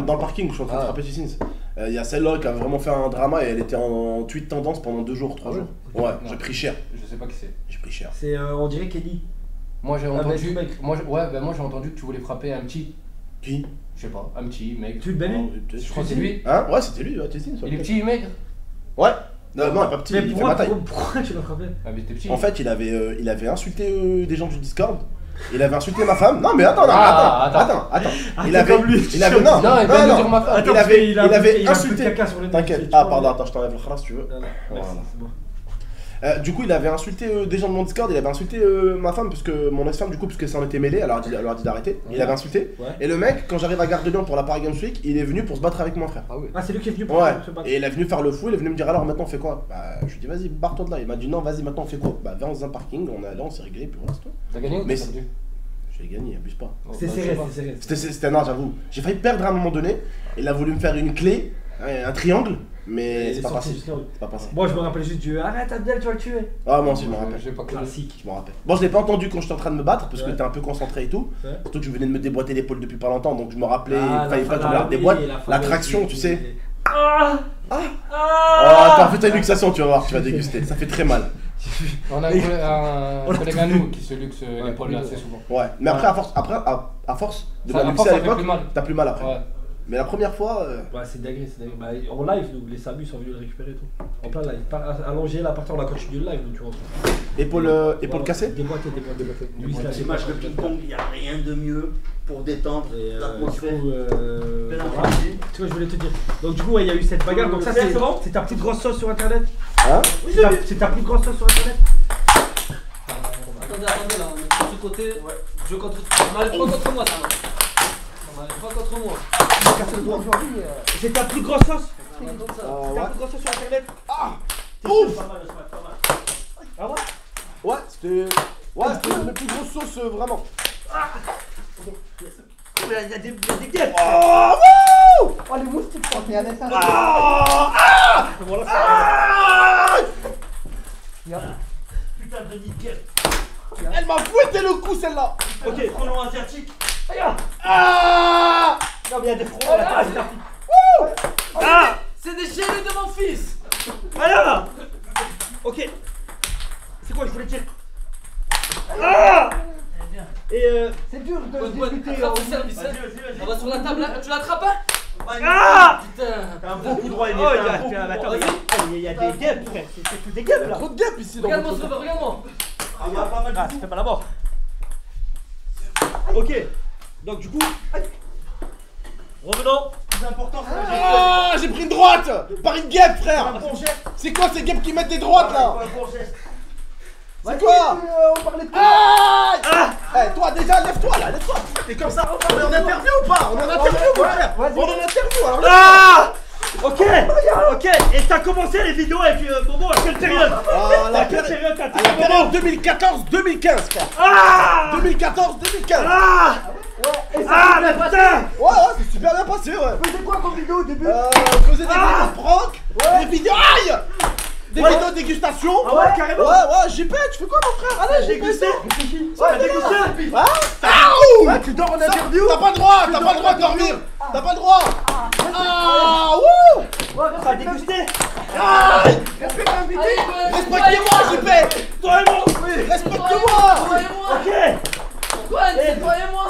dans le parking où je suis en train de frapper Tissins. Il y a celle-là qui a vraiment fait un drama et elle était en tweet tendance pendant 2 jours, 3 jours. Ouais, j'ai pris cher. Je sais pas qui c'est. J'ai pris cher. C'est, on dirait Kenny. Moi j'ai entendu. mec. Moi j'ai entendu que tu voulais frapper un petit. Qui? Je sais pas, un petit mec. Tu le belles lui? Je crois que c'est lui. Hein? Ouais, c'était lui, Tissins. Il est petit, maigre. Ouais. Non, pas petit, Mais il fait ma taille. pourquoi tu l'as frappé? Ah, mais t'es petit. En fait, il avait insulté des gens du Discord. Il avait insulté ma femme. Non, mais attends. Il avait comme lui. il avait non, Non, il vient de dire ma femme. il avait insulté. caca sur le T'inquiète. Ah, pardon, attends, je t'enlève le khalas si tu veux. Non, merci, Voilà. c'est bon. Du coup, il avait insulté des gens de mon Discord, il avait insulté ma femme, parce que mon ex-femme, du coup, parce qu'elle s'en était mêlée, elle leur a dit d'arrêter. Il avait insulté. Ouais. Et le mec, quand j'arrive à Gare de Lyon pour la Paris Games Week, il est venu pour se battre avec mon frère. Ah oui. Ah, c'est lui qui est venu pour Ouais, se battre. et il est venu faire le fou, il est venu me dire alors maintenant on fait quoi? Bah, je lui ai dit vas-y, barre-toi de là. Il m'a dit non, vas-y, maintenant on fait quoi? Bah, viens dans un parking, on est allé, on s'est réglé, puis voilà, c'est tout. T'as gagné ou Mais t'as perdu? J'ai gagné, abuse pas. C'est serré, c'est serré. C'était non, j'avoue. J'ai failli perdre à un moment donné. Il a voulu me faire une clé, un triangle, mais c'est pas passé. C'est pas passé. Moi, je me rappelle juste du arrête Abdel, tu vas le tuer. Ah, moi aussi, je me rappelle. J'ai pas connu. Classique. Je me rappelle. Bon, je l'ai pas entendu quand j'étais en train de me battre parce que Ouais. t'es un peu concentré et tout. Ouais. Surtout que je venais de me déboîter l'épaule depuis pas longtemps, donc je me rappelais, Ah, il fallait la pas fin tomber de des boîtes. la fin La de traction, tu sais. Ah Ah Ah t'as fait ta luxation, tu vas voir, tu vas déguster. Ça fait très mal. On a un collègue à nous qui se luxe l'épaule oui, assez souvent. Ouais, mais après, à force de Ça, me à luxer force, à ça fait l'époque, plus mal. t'as plus mal après. Ouais. Mais la première fois. Ouais, c'est dingue, c'est dingue. Bah, en live, nous, les Samus sont venus le récupérer et tout. En plein live. Allongé la partie, on a continué le live, nous, tu vois. Épaule cassée. Déboîté. Lui, il C'est match de ping-pong, il n'y a rien de mieux pour détendre Et du l'atmosphère. coup, voilà. Tu vois, je voulais te dire. Donc, du coup, ouais, il y a eu cette bagarre. Donc, ça, c'est ta plus grosse sauce sur internet. Hein? C'est ta plus grosse sauce sur internet. Attendez, là, on est de ce côté. Ouais. Je contre. On m'arrive pas contre moi, ça va. On m'arrive pas contre moi. C'est ta plus grosse sauce. Ça va comme ça. C'est ta plus grosse sauce sur internet. Ouf! Pas mal, pas mal. Ah ouais? Ouais, c'était la plus grosse sauce vraiment. Il y a des guêpes. Oh, wouh! Oh les moustiques, ça fait un dessin. Putain de nid de guêpes. Elle m'a fouetté le cou celle-là. Ok, frelon asiatique. Ah! Non, mais il y a des frelons là. C'est des génies de mon fils. Là. Ok. C'est quoi, je voulais dire. Ah! Et C'est dur de Bonne, discuter. attrape le service. Hein. On va sur la table là. Tu l'attrapes hein? Ah! Putain. T'as un bon coup droit, il Oh, est il y a- attends, Vas-y. il y a des guêpes, frère. C'est tout des guêpes là. Trop de guêpes ici dans Regarde-moi votre ce revers, regarde-moi. Il y a pas mal de ça fait pas la mort. Ok. Donc du coup. Revenons. Plus important, c'est la gestion. Ah, j'ai pris une droite par une guêpe, frère. Un bon geste. C'est quoi ces guêpes qui mettent des droites là? Un bon geste. C'est quoi? On parlait de Ah! Eh, toi déjà, lève-toi là, lève-toi. T'es comme ça. On est en interview ou pas? On est en interview, mon frère. On est en interview alors. Ah! Ok, et t'as commencé les vidéos avec Momo à quelle période? Ah, À quelle période t'as à la période 2014-2015, frère. Ah! 2014-2015. Ah! Ah, mais putain! Ouais, c'est super bien passé, ouais. C'était quoi comme vidéo au début? On faisait des vidéos prank, des vidéos. Aïe! Des vidéos dégustation. Ah ouais, carrément. Ouais, JP, tu fais quoi, mon frère? Ah, j'ai dégusté. T'as dégusté? Ah, Ouais, tu dors en interview? T'as pas le droit, de dormir. T'as pas le droit. Ah, wouh! Ouais, t'as dégusté? Aïe! Allez, Respectez-moi, JP! Toi et moi! Respecte-moi! Toi et moi. Ok! Quoi, c'est toi et moi.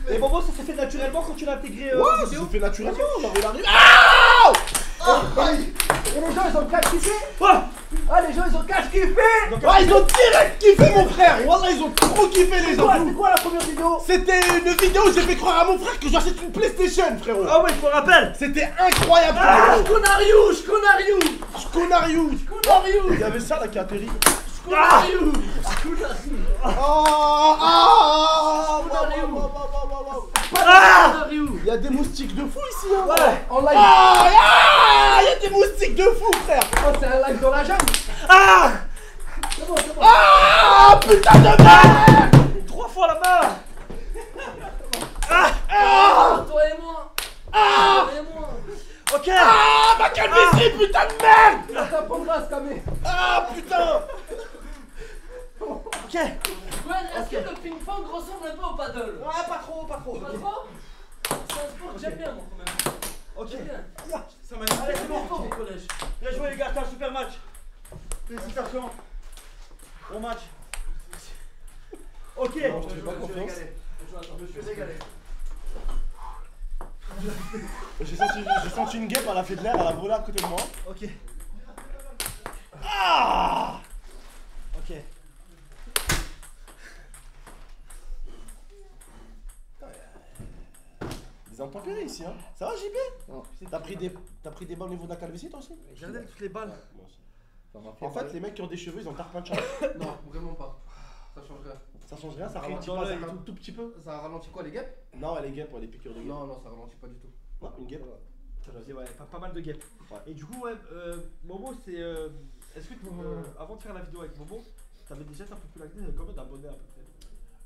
Et Momo, ça s'est fait naturellement quand tu l'as intégré Ouais, ça vidéo? s'est fait naturellement, genre il arrive. Ah! Et les gens ils ont cash kiffé. Ouais! Ah les gens ils ont cash kiffé. Ah, ils ont direct kiffé, mon frère! Wallah, ils ont trop kiffé, les gens! C'est quoi la première vidéo? C'était une vidéo où j'ai fait croire à mon frère que j'achète une PlayStation, frérot! Ah ouais, je me rappelle! C'était incroyable! Sconariou. Il y avait ça là qui a atterri. Sconariou. Sconariou. Il y a des moustiques de fou ici, hein! Ouais, en live. Il y a des moustiques de fou, frère! Oh, c'est un live dans la jungle. Ah! C'est bon, c'est bon. Ah, putain de merde! 3 fois la main! Toi et moi. Toi et moi. Ok! Ah, ma calvitie, putain de merde! T'as pas de race, Kamé. Ah, putain! Ok! Ouais, est-ce que le ping-pong ressemble un peu au paddle? Ouais, pas trop, Pas trop? C'est un sport que j'aime bien, moi, quand même. Ok. Ça m'a Allez, c'est bon, retourne au collège. Bien joué les gars, c'était un super match. Félicitations. Bon match. Ok. Non, je te fais pas confiance. Je me suis régalé. J'ai senti une guêpe, elle a fait de l'air, elle a volé à côté de moi. Ok. Ah! Ok. Des intempéries ici, hein. Ça va, JB? Non. T'as pris des balles au niveau de la calvitie, toi aussi? Regardez toutes les balles. Moi aussi. Ça m'a fait En fait, mal. les mecs qui ont des cheveux, ils ont plein de cheveux. Non, vraiment pas. Ça change rien. Ça change rien, ça Ah, ralentit dans pas, l'œil ça et un tout petit peu. Ça ralentit quoi, les guêpes? Non, elle est guêpe, les piqûres de guêpe. Non, ça ralentit pas du tout. Non, une guêpe. Ouais, pas mal de guêpes. Ouais. Et du coup, ouais, Momo, c'est. Est-ce que avant de faire la vidéo avec Momo, t'avais déjà ta popularité, t'avais combien d'abonnés à peu près?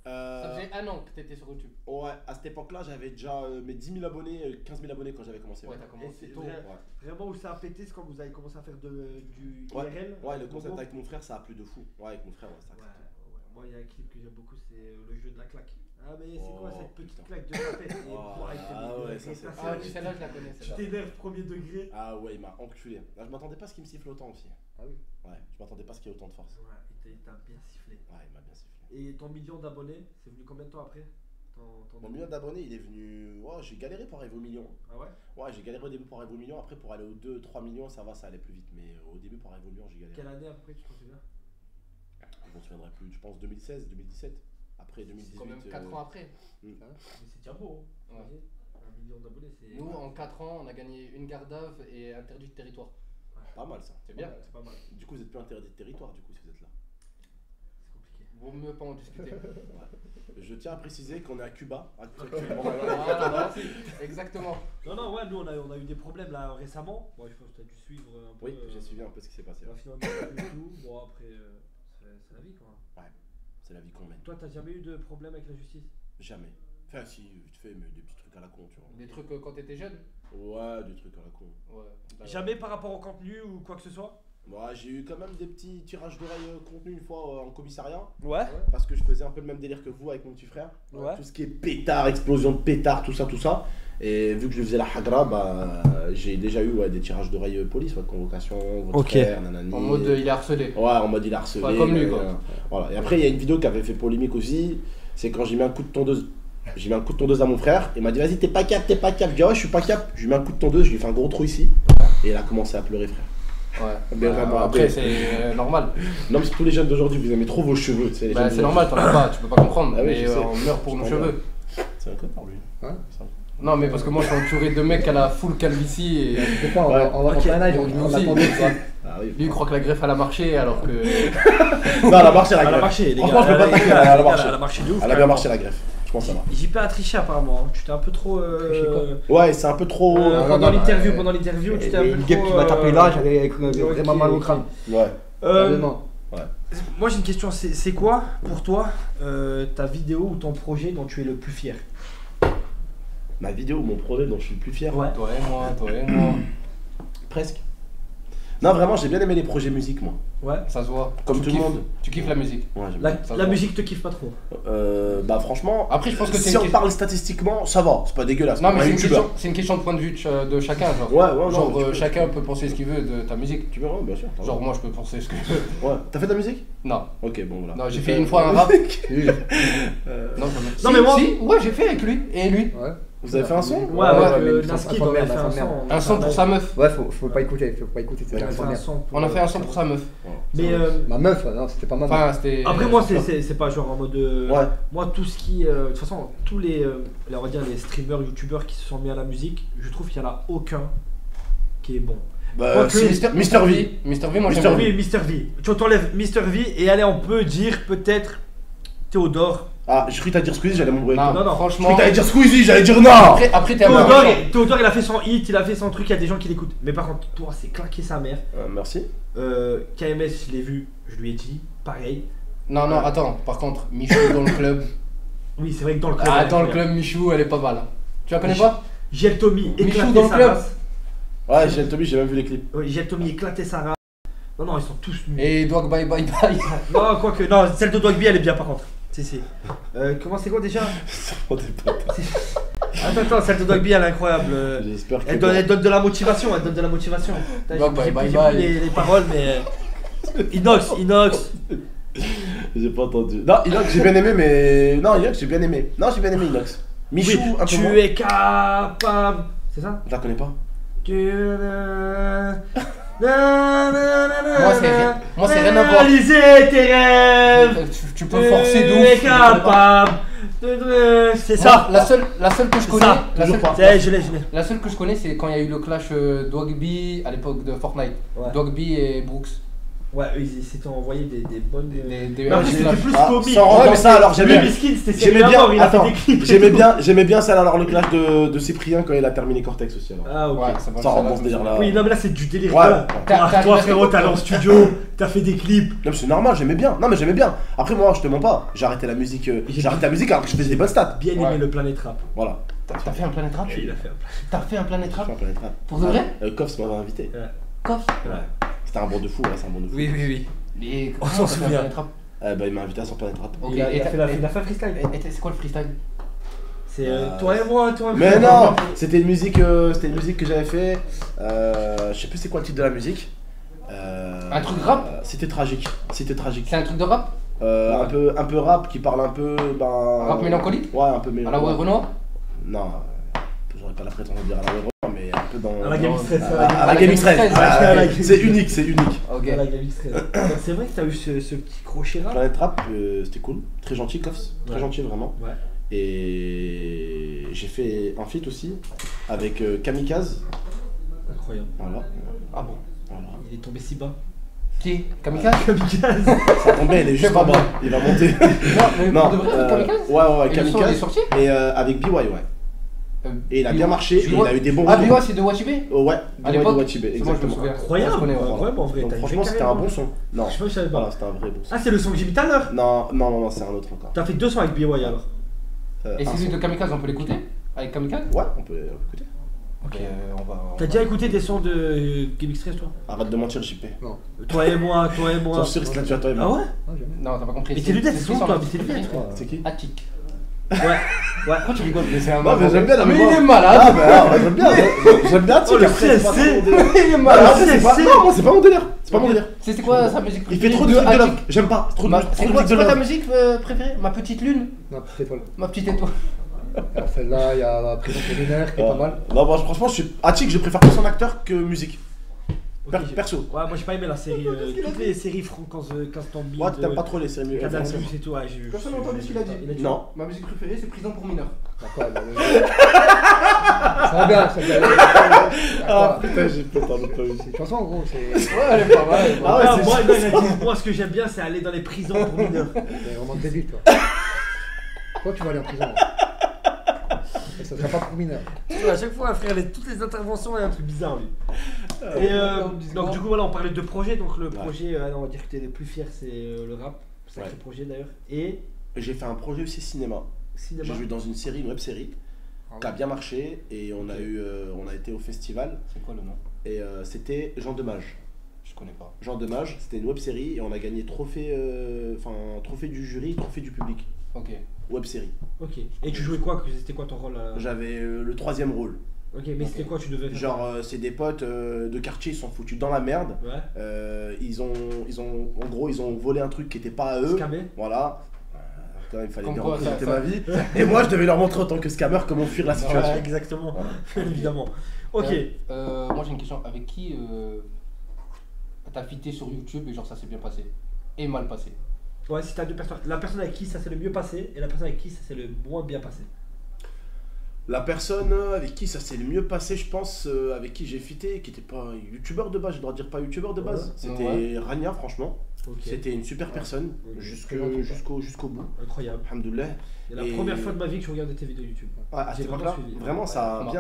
Ça faisait 1 an que t'étais sur YouTube. Ouais, à cette époque-là, j'avais déjà mes 10 000 abonnés, 15 000 abonnés quand j'avais commencé. Ouais, t'as Et commencé c'est tôt. vrai. Ouais. Vraiment où ça a pété, c'est quand vous avez commencé à faire du Ouais. IRL. Ouais, le concept Momo. avec mon frère, ça a plu de fou. Ouais, avec mon frère, ouais, ça a Ouais, craqué. ouais. Moi, il y a un clip que j'aime beaucoup, c'est le jeu de la claque. Ah, mais c'est quoi Oh, cette petite putain. claque de tapette? Et Oh, quoi, avec ah tes- ouais, tes ça, c'est- Ah, oui, celle-là, je la connais. Tu Celle-là. t'énerves premier degré. Ah ouais, il m'a enculé. Là, je m'attendais pas à ce qu'il me siffle autant aussi. Ah oui. Ouais, je m'attendais pas à ce qu'il y ait autant de force. Ouais, il t'a bien sifflé. Ouais, il m'a bien sifflé. Et ton million d'abonnés, c'est venu combien de temps après? Mon million d'abonnés, il est venu. Ouais, j'ai galéré pour arriver au million. Ah ouais? Ouais, j'ai galéré au début pour arriver au million. Après, pour aller aux 2-3 millions, ça va, ça allait plus vite. Mais au début, pour arriver au million, j'ai galéré. Quelle année après, tu t'en souviens? Je m'en souviendrai plus. Je pense 2016, 2017. Après C'est 2018. quand même 4 ans après. Mais c'est déjà beau, hein? Ouais. Imagine, 1 million d'abonnés, c'est. Nous, en 4 ans, on a gagné une garde à vue et interdit de territoire. Pas mal ça. C'est bien. C'est pas mal. Du coup, vous êtes plus interdit de territoire, du coup, si vous êtes là. C'est compliqué. Vaut mieux pas en discuter. Je tiens à préciser qu'on est à Cuba actuellement. Voilà, merci. Exactement. Non, ouais, nous on a eu des problèmes là récemment. Bon, je pense que tu as dû suivre un peu. Oui, j'ai suivi un peu ce qui s'est passé. La finale et tout. Bon, après, c'est la vie quoi. C'est la vie qu'on mène. Toi, t'as jamais eu de problème avec la justice? Jamais. Enfin, si, vite fait, mais des petits trucs à la con, tu vois. Des trucs quand t'étais jeune. Ouais, des trucs à la con. Ouais. Bah, Jamais par rapport au contenu ou quoi que ce soit? Ouais, j'ai eu quand même des petits tirages d'oreilles contenu une fois en commissariat. Ouais. Parce que je faisais un peu le même délire que vous avec mon petit frère. Ouais. Tout ce qui est pétard, explosion de pétard, tout ça. Et vu que je faisais la hagra, bah j'ai déjà eu des tirages d'oreilles police, convocation, votre Ok. frère, nanani. En mode il est harcelé. Ouais, en mode il a harcelé. Ouais, comme lui, quoi. Voilà. Et après, il y a une vidéo qui avait fait polémique aussi. C'est quand j'ai mis un coup de tondeuse. J'ai mis un coup de tondeuse à mon frère. Il m'a dit, vas-y, t'es pas cap. Je dis, ouais, je suis pas cap. Je lui mets un coup de tondeuse, je lui fais un gros trou ici. Et il a commencé à pleurer, frère. Ouais. Mais vraiment, Après, après- c'est normal. Non, parce que tous les jeunes d'aujourd'hui, vous aimez trop vos cheveux. Tu sais, les Bah, jeunes c'est d'aujourd'hui. normal, t'en as pas, tu peux pas comprendre. Ah oui, mais je sais. on meurt pour Je nos comprends cheveux. C'est un connard, lui. Hein Ça. Non, mais parce que moi je suis entouré de mecs à la full calvitie et Des fois, on va Ok. rentrer un âge, Donc, on aussi. attendait, tu vois. Ah oui. lui il croit que la greffe elle a marché alors que. Non, elle a marché la Elle a greffe. marché, les gars. Franchement, je peux pas taquer, elle a marché. Elle a marché de ouf. Elle a bien marché la greffe. Je pense que ça va. JP a triché apparemment. Tu t'es un peu trop. Ouais, c'est un peu trop. Pendant l'interview, tu t'es un peu Une trop. guêpe qui m'a tapé là, j'avais vraiment ok, mal au ok. crâne. Ouais. Vraiment. Moi j'ai une question, c'est quoi pour toi ta vidéo ou ton projet dont tu es le plus fier? Ma vidéo, mon projet dont je suis le plus fier. Ouais. Toi et moi. Presque. Non, vraiment, j'ai bien aimé les projets musique, moi. Ouais. Ça se voit. Comme Tu tout le kiffes- monde. Tu kiffes la musique. Ouais, j'aime La, bien. Ça la va. musique te kiffe pas trop. Bah, franchement. Après, je pense que c'est si une on question- parle statistiquement, ça va. C'est pas dégueulasse. Non, mais Un c'est une, youtubeur. question, c'est une question de point de vue de chacun. Genre, Ouais, non, genre tu peux- chacun peut penser ce qu'il veut de ta musique. Tu veux, ouais, bien sûr. t'as Genre, raison. moi je peux penser ce que je veux. Ouais. T'as fait de la musique? Non, Ok, bon, voilà. non j'ai fait une fois un rap. Non, jamais. Non, mais moi- Si, ouais, j'ai fait avec lui. Et lui. Ouais. Vous avez fait un son? Ouais, ouais, avec mais Naski, ça on avait merde, fait ça un merde. son. Un son pour sa meuf. Ouais, faut pas écouter, c'était On la a fait un première. son pour- On a fait un son pour sa meuf. Mais Ma meuf, non, c'était pas ma meuf. Enfin, c'était. après moi c'est pas genre en mode Ouais. moi tout ce qui de toute façon tous les on va dire les streamers youtubeurs qui se sont mis à la musique, je trouve qu'il y en a aucun qui est bon. Bah, Quoique, si, Mr. V. Mr. V, moi Mr. j'aime V. bien. Oui, Mr. V. Tu t'enlèves Mr. V et allez on peut dire peut-être Théodore. Ah, j'ai cru que t'allais dire Squeezie, j'allais m'embrouiller. Non, Non, non. Je franchement. crois que t'allais dire Squeezie, j'allais dire non. Après t'es un peu Théodore, méchant. Théodore il a fait son hit, il a fait son truc, il y a des gens qui l'écoutent. Mais par contre toi c'est claquer sa mère. Merci. KMS je l'ai vu, je lui ai dit pareil. Non, non, attends, par contre, Michou dans le club. Oui c'est vrai que dans le club. Ah, elle est dans le incroyable. club, Michou, elle est pas mal. Tu la connais pas? Jiel Tommy Michou éclaté dans le sa club. race. Ouais, j'ai Tommy, j'ai même vu les clips. Oui, Jiel Tommy éclaté sa race. Non ils sont tous nuls. Et Dog Bye Bye Bye. Non, quoique, non, celle de Dogby elle est bien par contre. Si. Comment c'est quoi déjà? Oh, t'es pas- Attends, celle de Dogby elle est incroyable. J'espère que. Elle donne de la motivation, elle donne de la motivation. Putain, Bye, j'ai bye, plus bye. les paroles, mais. Inox. J'ai pas entendu. Non, Inox, j'ai bien aimé, mais. Non, Inox, j'ai bien aimé. Non, j'ai bien aimé Inox. Michou, Oui, un peu moins. tu es capable. C'est ça? Je la connais pas. Moi, c'est rien à voir. Réaliser tes rêves. Tu peux forcer de Tu es ouf. capable. C'est ça. La seule que je connais, Ça, la seule, Je l'ai. la seule que je connais, c'est quand il y a eu le clash Dogby à l'époque de Fortnite. Ouais. Dogby et Brooks. Ouais, ils s'étaient envoyé des bonnes. Des Mais en des plus, c'était clashs. plus Ah, comique. sans rentrer dans ça, alors j'aimais Biskin, c'était J'aimais sérieux à mort, bien, il a fait attends, des clips. j'aimais bien celle alors le clash de Cyprien quand il a terminé Cortex aussi alors. Ah, ok. Ouais, ça va. Ça remonte déjà là. Oui, non, mais là, c'est du délire. Ouais. Toi, T'as- toi, t'as- frérot, t'es allé en studio, t'as fait des clips. Non mais c'est normal, j'aimais bien. Non mais j'aimais bien. Après moi je te mens pas, j'ai arrêté la musique alors que je faisais des bonnes stats. Bien aimé Ouais. le Planète Rap. Voilà. T'as fait un Planet Rap? Il a fait un T'as fait un Planet Je Rap? fais un Planet Rap. Pour de vrai? Koffs m'avait invité. Coff. C'était un bon de fou, ouais, c'est un bon de fou. Oui. Mais On comment s'en t'as fait un souvient. Planet Rap? Bah il m'a invité à son Planet Rap. Ok, Il a et fait un freestyle. c'est quoi le freestyle? C'est Euh, toi et moi, toi et moi. Mais non, c'était une musique que j'avais fait. Je sais plus c'est quoi le titre de la musique. Un truc rap? C'était tragique. C'est un truc de rap? Un peu rap qui parle un peu Rap mélancolique? Ouais, un peu À la mélancolique. Way Renoir? Non, j'aurais pas la prétention de dire à la Way Renoir, mais un peu dans. À la Game Stress. À la Game Stress. Stress, à la Game C'est unique, c'est unique. Ok. À la Game Stress. C'est vrai que t'as eu ce petit crochet là. Planet Rap, c'était cool, très gentil, Koffs, très Ouais. gentil vraiment. Ouais. Et j'ai fait un feat aussi avec Kamikaze. Incroyable. Voilà. Ah bon? Voilà. Il est tombé si bas. Qui? Kamikaze? Kamikaze. Ça tombait, il est juste en bas, il va monter. Non, mais Non, pour de vrai, Kamikaze? ouais, Et le son, il est Kamikaze. sorti? Et avec BY, ouais. Et il a bien marché, et il a eu des bons Ah, retours. BY, c'est de Wachibé? Ouais, À BY de l'époque, Wachibé, c'est moi, je me exactement. souviens. Incroyable. Je connais, ouais. Vraiment, en vrai. Donc t'as une franchement, vraie c'était un carrière, bon son. Non, Je sais pas, je savais pas. voilà, c'était un vrai bon son. Ah, c'est le son que j'ai mis tout à l'heure. Non, c'est un autre encore. T'as fait 2 sons avec BY alors. Et Un celui son. de Kamikaze, on peut l'écouter? Avec Kamikaze? Ouais, on peut écouter. Ok, on va. T'as déjà écouté des sons de Game Stress toi? Arrête de mentir, JP. Toi et moi. Sauf sûr que c'est là tu as toi et moi. Ah ouais? Ah, jamais. Non, t'as pas compris. Mais t'es lunettes, c'est c'est où, son toi? artiste Mais t'es lunettes, préféré. C'est qui Attic. Ouais. Pourquoi tu rigoles? Mais c'est un Non, mais j'aime bien la Mais mémoire. il est malade! Ah, bah, j'aime bien. J'aime bien Attic. Oh, le après, c'est pas CSC. trop mon délire. Il est Ah, malade! après, c'est pas- Non, moi, c'est pas mon délire. C'est pas mon délire. C'est quoi sa musique Il préférée? fait trop de trucs de Attic. love. J'aime pas. C'est trop de C'est trucs quoi de ta love. musique préférée? Ma petite lune? Non, petite étoile. Ma petite étoile. Alors celle-là, il y a la prison préliminaire qui est pas mal. Non, moi, franchement, Attic, je préfère plus son acteur que musique. Perso. Ouais, moi j'ai pas aimé la série. Toutes les séries Castambi. Ouais, t'aimes pas trop les séries. Canal Plus et tout. Ouais, j'ai Personne n'a entendu ce qu'il a dit. Non. Ma musique préférée, c'est Prison pour mineurs. D'accord, ça va bien, ça va bien. Ah putain, j'ai pas entendu pas vu. C'est une chanson en gros, c'est Ouais, elle est pas mal. elle est pas Ah mal. ouais, Ah, c'est moi, juste- non, il a dit, moi, ce que j'aime bien, c'est aller dans les prisons pour mineurs. c'est vraiment débile toi. Toi tu vas aller en prison. Et ça sera pas pour mineur. À chaque fois, frère, toutes les interventions, il y a un truc bizarre, lui. Et donc, du coup, voilà, on parlait de projet. Donc, le projet, on va dire que t'es le plus fier, c'est le rap. Sacré Ouais. projet d'ailleurs. Et J'ai fait un projet aussi cinéma. cinéma. J'ai joué dans une série, une web série, qui a bien marché et on a été au festival C'est quoi le nom? et c'était Jean Demage. Je connais pas. Jean Demage, c'était une web série et on a gagné trophée du jury, trophée du public. Ok. Web série. Ok. Et tu jouais quoi? C'était quoi ton rôle J'avais le troisième rôle. Ok, mais c'était quoi tu devais faire? Genre c'est des potes de quartier, ils sont foutus dans la merde. Ouais. Ils ont volé un truc qui était pas à eux. Scammer. Voilà. Quand même, il fallait Comme bien quoi, représenter ça- ma vie. Et moi, je devais leur montrer en tant que scammer comment fuir la situation. Ouais, exactement. Voilà. Évidemment. Ok. Moi j'ai une question. Avec qui t'as fité sur YouTube et genre ça s'est bien passé? Et mal passé? Ouais, si t'as deux personnes. La personne avec qui ça s'est le mieux passé et la personne avec qui ça s'est le moins bien passé. La personne avec qui ça s'est le mieux passé, je pense, avec qui j'ai fité, qui était pas youtubeur de base, je dois dire pas youtubeur de base, Ouais. c'était Ouais. Rania, franchement. Ok. C'était une super personne, Ok. jusqu'au bout. Incroyable. Alhamdoulilah. C'est la Et- première fois de ma vie que je regardais tes vidéos YouTube. Ouais, à J'ai cette vraiment époque-là, suivi. vraiment, ça, Ouais.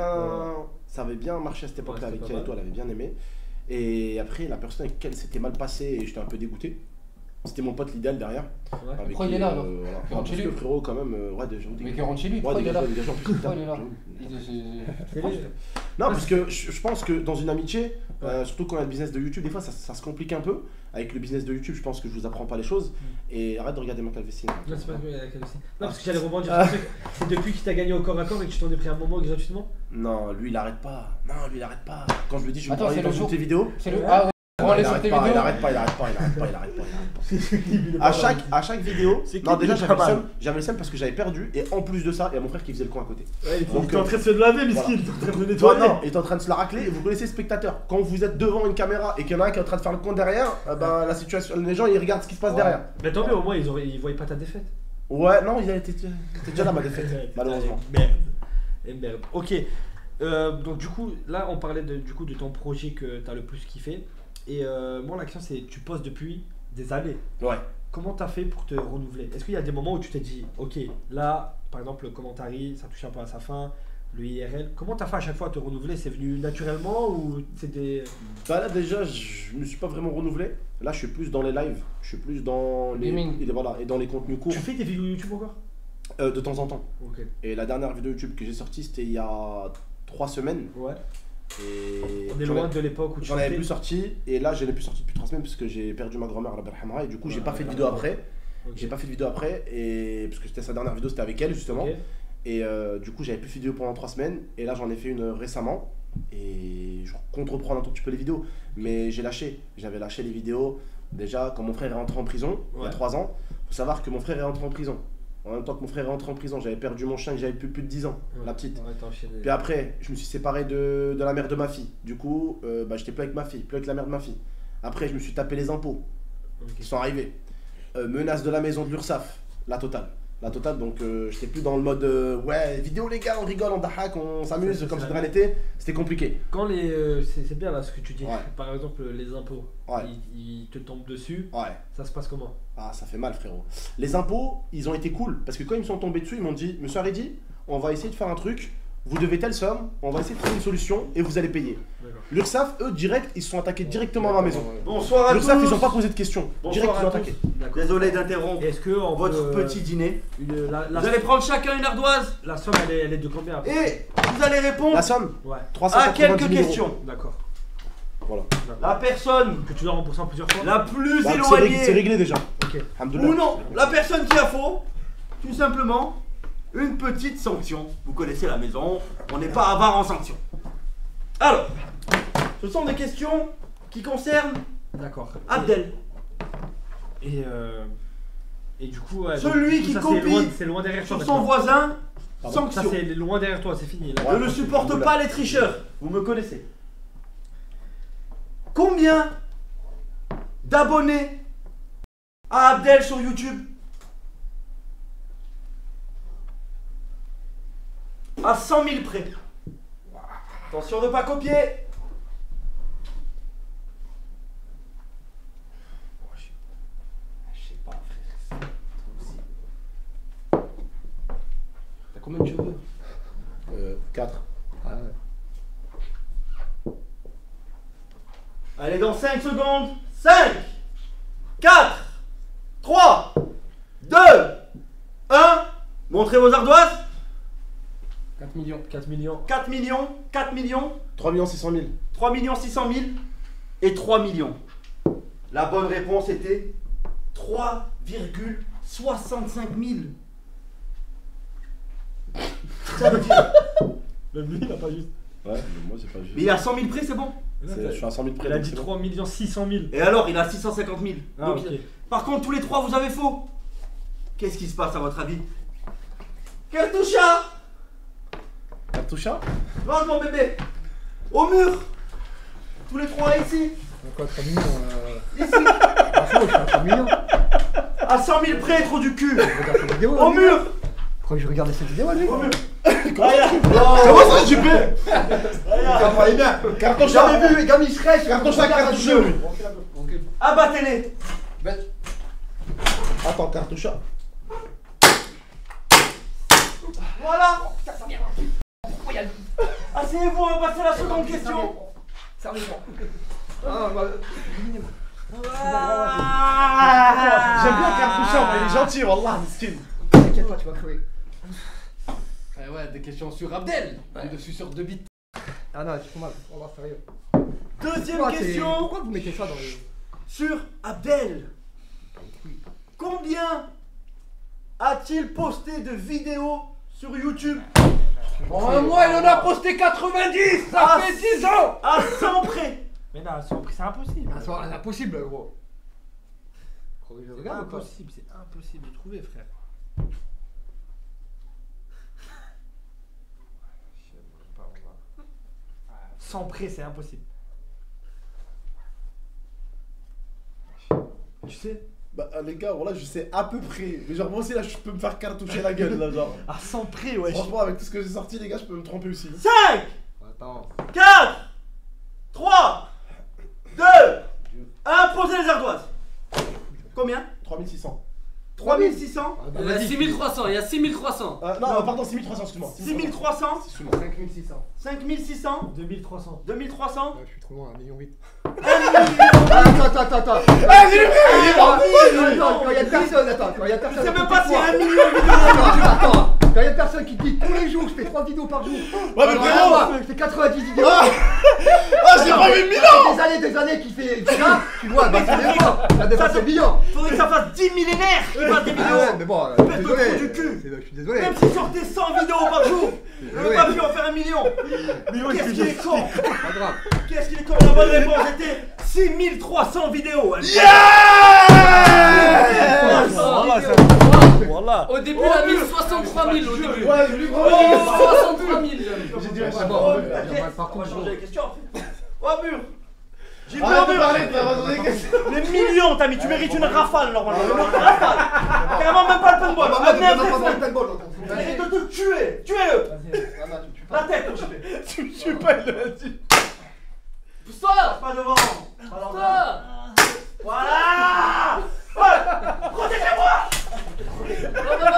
ça avait bien marché à cette époque-là, Ouais, avec c'était elle et pas toi, elle avait bien aimé. Et après, la personne avec laquelle c'était mal passé, et j'étais un peu dégoûté. C'était mon pote l'idéal derrière. Ouais. Avec Pourquoi qui, il est là, alors voilà. Il Ah, rentre parce chez que lui. frérot, quand même, ouais, déjà. Mais qui rentre chez lui, Ouais, pourquoi il est là déjà, en plus, Pourquoi il est là C'est les- Non, parce que je pense que dans une amitié, surtout quand il y a le business de YouTube, des fois ça se complique un peu. Avec le business de YouTube, je pense que je vous apprends pas les choses. Et arrête de regarder ma calvitie. Non, c'est pas que la calvitie. Non, parce que j'allais rebondir sur le truc. C'est depuis qu'il t'a gagné au corps à corps et que tu t'en es pris un moment gratuitement. Non, lui il arrête pas. Non, lui il arrête pas. Quand je lui dis, je vais Attends, me parler c'est dans le une jour- de tes vidéos. C'est le. Ah ouais, on Il est sur arrête tes pas, vidéos. il arrête pas. À chaque vidéo, C'est non, qui déjà qui j'avais est pas le mal. seum, parce que j'avais perdu. Et en plus de ça, il y a mon frère qui faisait le coin à côté. Ouais, il Donc, était en train de se laver, miskin. Il était en train de Toi, nettoyer. non, il est en train de se la racler et vous connaissez le spectateur. Quand vous êtes devant une caméra et qu'il y en a un qui est en train de faire le coin derrière, ben la situation, les gens ils regardent ce qui se passe derrière. Mais tant mieux, au moins ils voyaient pas ta défaite. Ouais, non, il était déjà là ma défaite, malheureusement. Merde. Et merde. Ok. Donc du coup, là on parlait de ton projet que t'as le plus kiffé. Et moi la question c'est, tu poses depuis des années. Ouais. Comment t'as fait pour te renouveler? Est-ce qu'il y a des moments où tu t'es dit, ok, là, par exemple le commentary, ça touche un peu à sa fin, le IRL, comment t'as fait à chaque fois à te renouveler? C'est venu naturellement ou c'est des... Bah là déjà, je me suis pas vraiment renouvelé. Là, je suis plus dans les lives, je suis plus dans les Gaming. voilà, et dans les contenus courts Tu fais des vidéos YouTube encore? de temps en temps. Ok. Et la dernière vidéo YouTube que j'ai sortie, c'était il y a 3 semaines. Ouais. Et On est j'en loin ai- de l'époque où tu J'en avais faisais- plus sorti et là je n'ai plus sorti depuis 3 semaines parce que j'ai perdu ma grand-mère à la Berhamra et du coup j'ai Ouais, pas fait de ouais, vidéo ouais. après. Ok. J'ai pas fait de vidéo après et parce que c'était sa dernière vidéo, c'était avec elle justement. Ok. Et du coup j'avais plus fait de vidéo pendant 3 semaines et là j'en ai fait une récemment et je compte reprendre un tout petit peu les vidéos mais j'ai lâché. J'avais lâché les vidéos déjà quand mon frère est rentré en prison il y a Ouais. 3 ans. Faut savoir que mon frère est rentré en prison. En même temps que mon frère est rentré en prison, j'avais perdu mon chien que j'avais plus de 10 ans, Ouais. la petite. Ouais, t'as enchaîné. Puis après, je me suis séparé de la mère de ma fille. Du coup, j'étais plus avec ma fille, plus avec la mère de ma fille. Après, je me suis tapé les impôts Ok. qui sont arrivés. Menace de la maison de l'URSSAF, la totale. La totale, donc j'étais plus dans le mode ouais, vidéo les gars, on rigole, on dahak, on s'amuse C'est comme si de la- rien n'était. C'était compliqué. Quand les... c'est bien là ce que tu dis. Ouais. Par exemple les impôts, Ouais. ils te tombent dessus, Ouais. ça se passe comment? Ah, ça fait mal, frérot. Les impôts, ils ont été cool parce que quand ils me sont tombés dessus, ils m'ont dit Monsieur Haridi, on va essayer de faire un truc, vous devez telle somme, on va essayer de trouver une solution et vous allez payer. D'accord. L'URSSAF, eux, direct, ils se sont attaqués directement à ma maison. Bonsoir à tous. L'URSSAF, ils ont pas posé de questions. Bonsoir Direct, ils à ont tous. attaqué. D'accord. Désolé d'interrompre Est-ce que en votre petit dîner. la Vous allez prendre chacun une ardoise la somme elle est de combien après? et vous allez répondre La somme Ouais. 390 à quelques 000 euros. questions. D'accord. Voilà. La personne Que tu dois rembourser en plusieurs fois? la plus Bah, c'est éloignée réglé déjà. Ok. Alhamdoulilah. ou non, la personne qui a faux, tout simplement, une petite sanction. Vous connaissez la maison, on n'est pas avare en sanction. Alors, ce sont des questions qui concernent D'accord. Abdel. Et du coup, ouais, Celui donc, qui ça, copie c'est loin derrière toi. Sur son maintenant. voisin, Pardon. Ça sanction. c'est loin derrière toi, c'est fini. Là. Ouais. Je ne supporte pas les tricheurs. Vous me connaissez. Combien d'abonnés a Abdel sur YouTube? À 100 000 près. Attention de ne pas copier. Je sais pas, frère. T'as combien de cheveux? 4. Allez, dans 5 secondes. 5, 4, 3, 2, 1. Montrez vos ardoises. 4 millions. 4 millions. 4 millions, 4 millions, 3 600 000. 3 600 000 et 3 millions. La bonne réponse était 3,65 000. Ça veut dire. Même lui, il a pas juste. Ouais, mais moi c'est pas juste. Mais il a 100 000 près, c'est bon. Je suis à 100 000 près. Il a donc dit c'est bon. 3 600 000. Et alors, il a 650 000. Ah, Donc, ok. par contre, tous les trois, vous avez faux. Qu'est-ce qui se passe à votre avis? Cartoucha, Cartoucha. rentre mon bébé. Au mur. Tous les trois ici. Quoi, 3 millions Ici. Franchement, je suis à 3 millions. À 100 000 près, trop du cul. Je regarde cette vidéo. Au lui. mur. Pourquoi je regardais cette vidéo, lui? Au mur. Comment ça, JP Cartoucha. J'avais vu, Gami Shrek. Cartoucha, cartoucha, lui. Abattez-les. Attends, cartoucha. Voilà. Asseyez-vous, on va passer à la seconde question. Servez-moi. Ah, bah, J'aime bien Cartouchant, mais il est gentil, wallah, miskin. T'inquiète pas, tu vas crever. Ouais, des questions sur Abdel. Je suis sur 2 bits. Ah non, tu fais mal. On va sérieux. Deuxième question Pourquoi vous mettez ça dans les. sur Abdel. Combien a-t-il posté de vidéos sur YouTube? En un mois, il en a posté 90. Ça Ah, fait 10 ans. À 100 près. Mais non, c'est impossible. Ah, c'est impossible, gros. Je C'est regarde ou pas? impossible, c'est impossible de trouver, frère. Sans près, c'est impossible. Tu sais? Bah les gars, voilà, je sais à peu près. Mais genre moi aussi là, je peux me faire cartoucher la gueule là, genre. À 100 près, ouais. Franchement, avec tout ce que j'ai sorti, les gars, je peux me tromper aussi. 5, Attends. 4, 3, 2, 1, posez les ardoises. Combien? 3600. 3600. Il y a 6300, il y a 6300. Non, pardon, 6300, excuse-moi. 6300. Excuse-moi. 5600. 5600. 2300. 2300. Je suis trop loin, 1,8 million. 1 million. Attends. Ah, il est mort. Attends, quand il y a personne, attends, quand il y a Je personne. sais même pas s'il y a 1 million de vidéos. Attends, quand il y a personne qui dit tous les jours, je fais 3 vidéos par jour. Ouais, mais Alors, frérot. moi, je fais 90 vidéos. Ah, j'ai pas vu 1000 ans. Des années qui fait ça, tu vois, bah c'est des fois, ça dépasse les millions. Faudrait que ça fasse 10 millénaires qui fassent des Ah vidéos. ouais, mais bon, Faites le désolé. trou du cul. Je suis désolé. Même s'il sortait 100 vidéos par jour, il n'aurait pas pu en faire 1 million. Qu'est-ce qu'il est con. Pas grave. Qu'est-ce qu'il est con. La bonne réponse était 6300 vidéos. Voilà. Au début, la 1063 000 au début. Ouais, j'ai lu 63 000. J'ai dit, C'est bon, On va changer les questions après. Oh mur. J'ai Arrête peur de mur. parler, ça va donner des questions. Les millions, t'as mis, tu mérites une rafale normalement. Une rafale. Carrément même pas le paintball. Amenez un vrai J'essaie de te tuer. Tuez-le. La tête, je Tu me tues pas, il l'a dit. Pousse-toi. pas devant. Pousse-toi. Voilà. Ouais. Protégez-moi.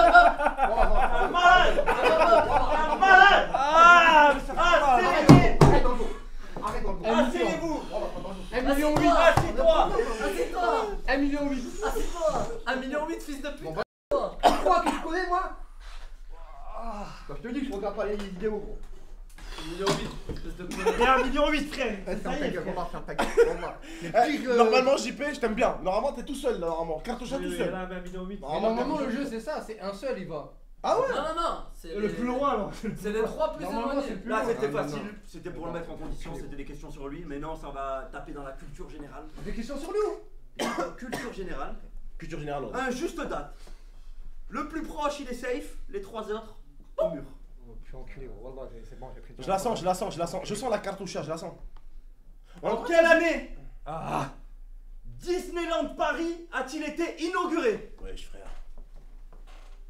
Un malade. Un malade. Asseyez-vous. Assieds-toi. Assieds-toi. Assieds-toi. 1,8 million. Assieds-toi. 1,8 million, fils de pute. Quoi que tu connais, moi? Bah, je te dis que je regarde pas les vidéos, gros. 1,8 million, fils de pute. Et 1,8 million, frère. Ferme ta gueule, on va faire ta gueule. On va. Normalement, JP, je t'aime bien. Normalement, t'es tout seul là, normalement. Cartouchant tout seul. Là, 1,8 million. Mais normalement, le jeu, c'est ça, c'est un seul, il va. Ah ouais. Non, c'est Le plus loin, alors. C'est les 3 plus Normalement, éloignés. c'est plus Là, c'était non, facile. non. C'était pour le mettre en condition. C'était des questions sur lui. Mais non, ça va taper dans la culture générale. Des questions sur nous. Culture générale. Culture générale. Un juste date. Le plus proche, il est safe. Les 3 autres, au mur. Je suis enculé, gros. Wallah, c'est bon, j'ai pris. Je la sens, je la sens, je la sens. Je sens la cartoucheur, je la sens. En quelle année Ah. Disneyland Paris a-t-il été inauguré? Wesh, frère.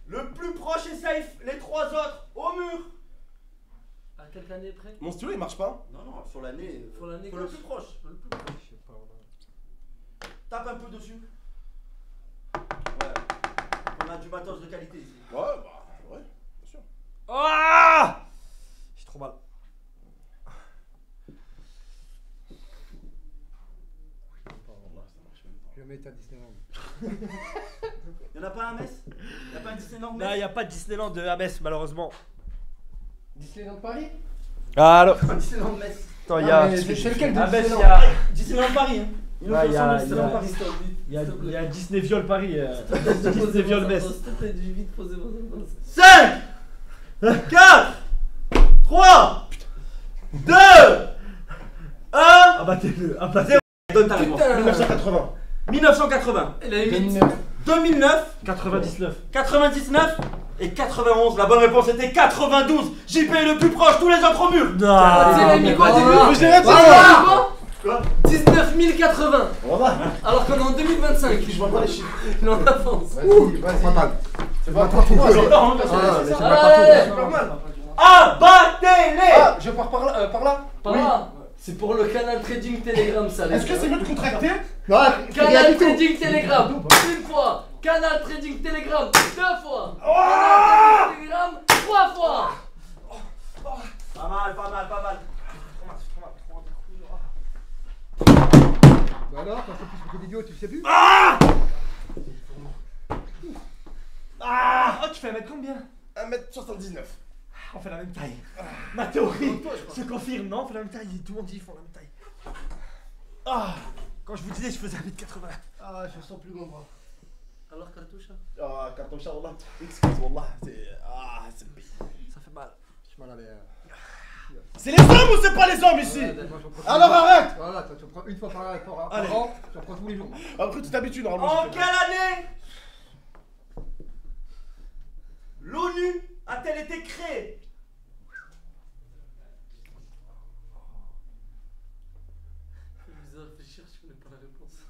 Le plus proche est safe. Les 3 autres, au mur. À quelques années près. Mon stylo il marche pas. Non, non, sur l'année. Faut l'année Faut le plus proche. Le plus proche. Je sais pas, voilà. Tape un peu dessus. Ouais. On a du matos de qualité ici. Ouais, bah, ouais, bien sûr. Ah. J'ai trop mal. Je vais mettre à Disneyland. Y'en a pas un Metz? Y'a pas un Disneyland Là, il n'y a pas de Disneyland de Metz, malheureusement. Disneyland Paris. Alors. Un Disneyland Metz. Attends, il y a. C'est lequel de À Metz, il y Disneyland? a. Disneyland Paris, hein. Ouais, il y a- Disneyland il y a- Paris. Il y a Disney Viol Paris. Disney Viol Metz. S'il te plaît, du vite, posez vos annonces. 5, 4, 3, 2, 1. Abattez-le. Abattez. Donne ta réponse. 1980. 1980, Il a eu 8. 2009, 99. 99 et 91. La bonne réponse était 92. JP est le plus proche, tous les autres au mur. Tu l'as mis quoi au début? Mais je l'ai raté, Quoi 19 080. On va. Alors qu'on est en 2025. Je vois pas les chiffres. Il en avance. Vas-y, vas-y, pas mal. C'est pas trop. moi, c'est- Non, Ah, mais c'est Ah, pas ouais. trop. pas mal. Abattez-les. Ah, je pars par là, par là. Par là. C'est pour le canal Trading Telegram, ça. les Est-ce que gars. c'est mieux de contracter? Non, rien Canal du tout. Trading Telegram, une fois. Canal Trading Telegram, 2 fois. Canal Trading Telegram, 3 fois. Pas mal, pas mal, pas mal. Bah alors, quand c'est plus fais des vidéos, tu le sais plus? Ah, oh, tu fais 1 mètre combien? 1m79. On fait la même taille. Ma théorie se confirme, non? On fait la même taille, tout le monde dit ils font la même taille. Ah, quand je vous disais je faisais 1m80. Ah, je sens plus mon bras. Alors Cartouche. Ah, cartouche, wallah. Excuse, wallah. C'est Ça fait mal. Je suis mal à l'air. C'est les hommes ou c'est pas les hommes ici? Alors arrête! Voilà, toi tu prends une fois par Allez. an, tu en prends tous les jours. Après, tu t'habitues normalement. En quelle année l'ONU a-t-elle été créée? Je vais réfléchir, je connais pas la réponse.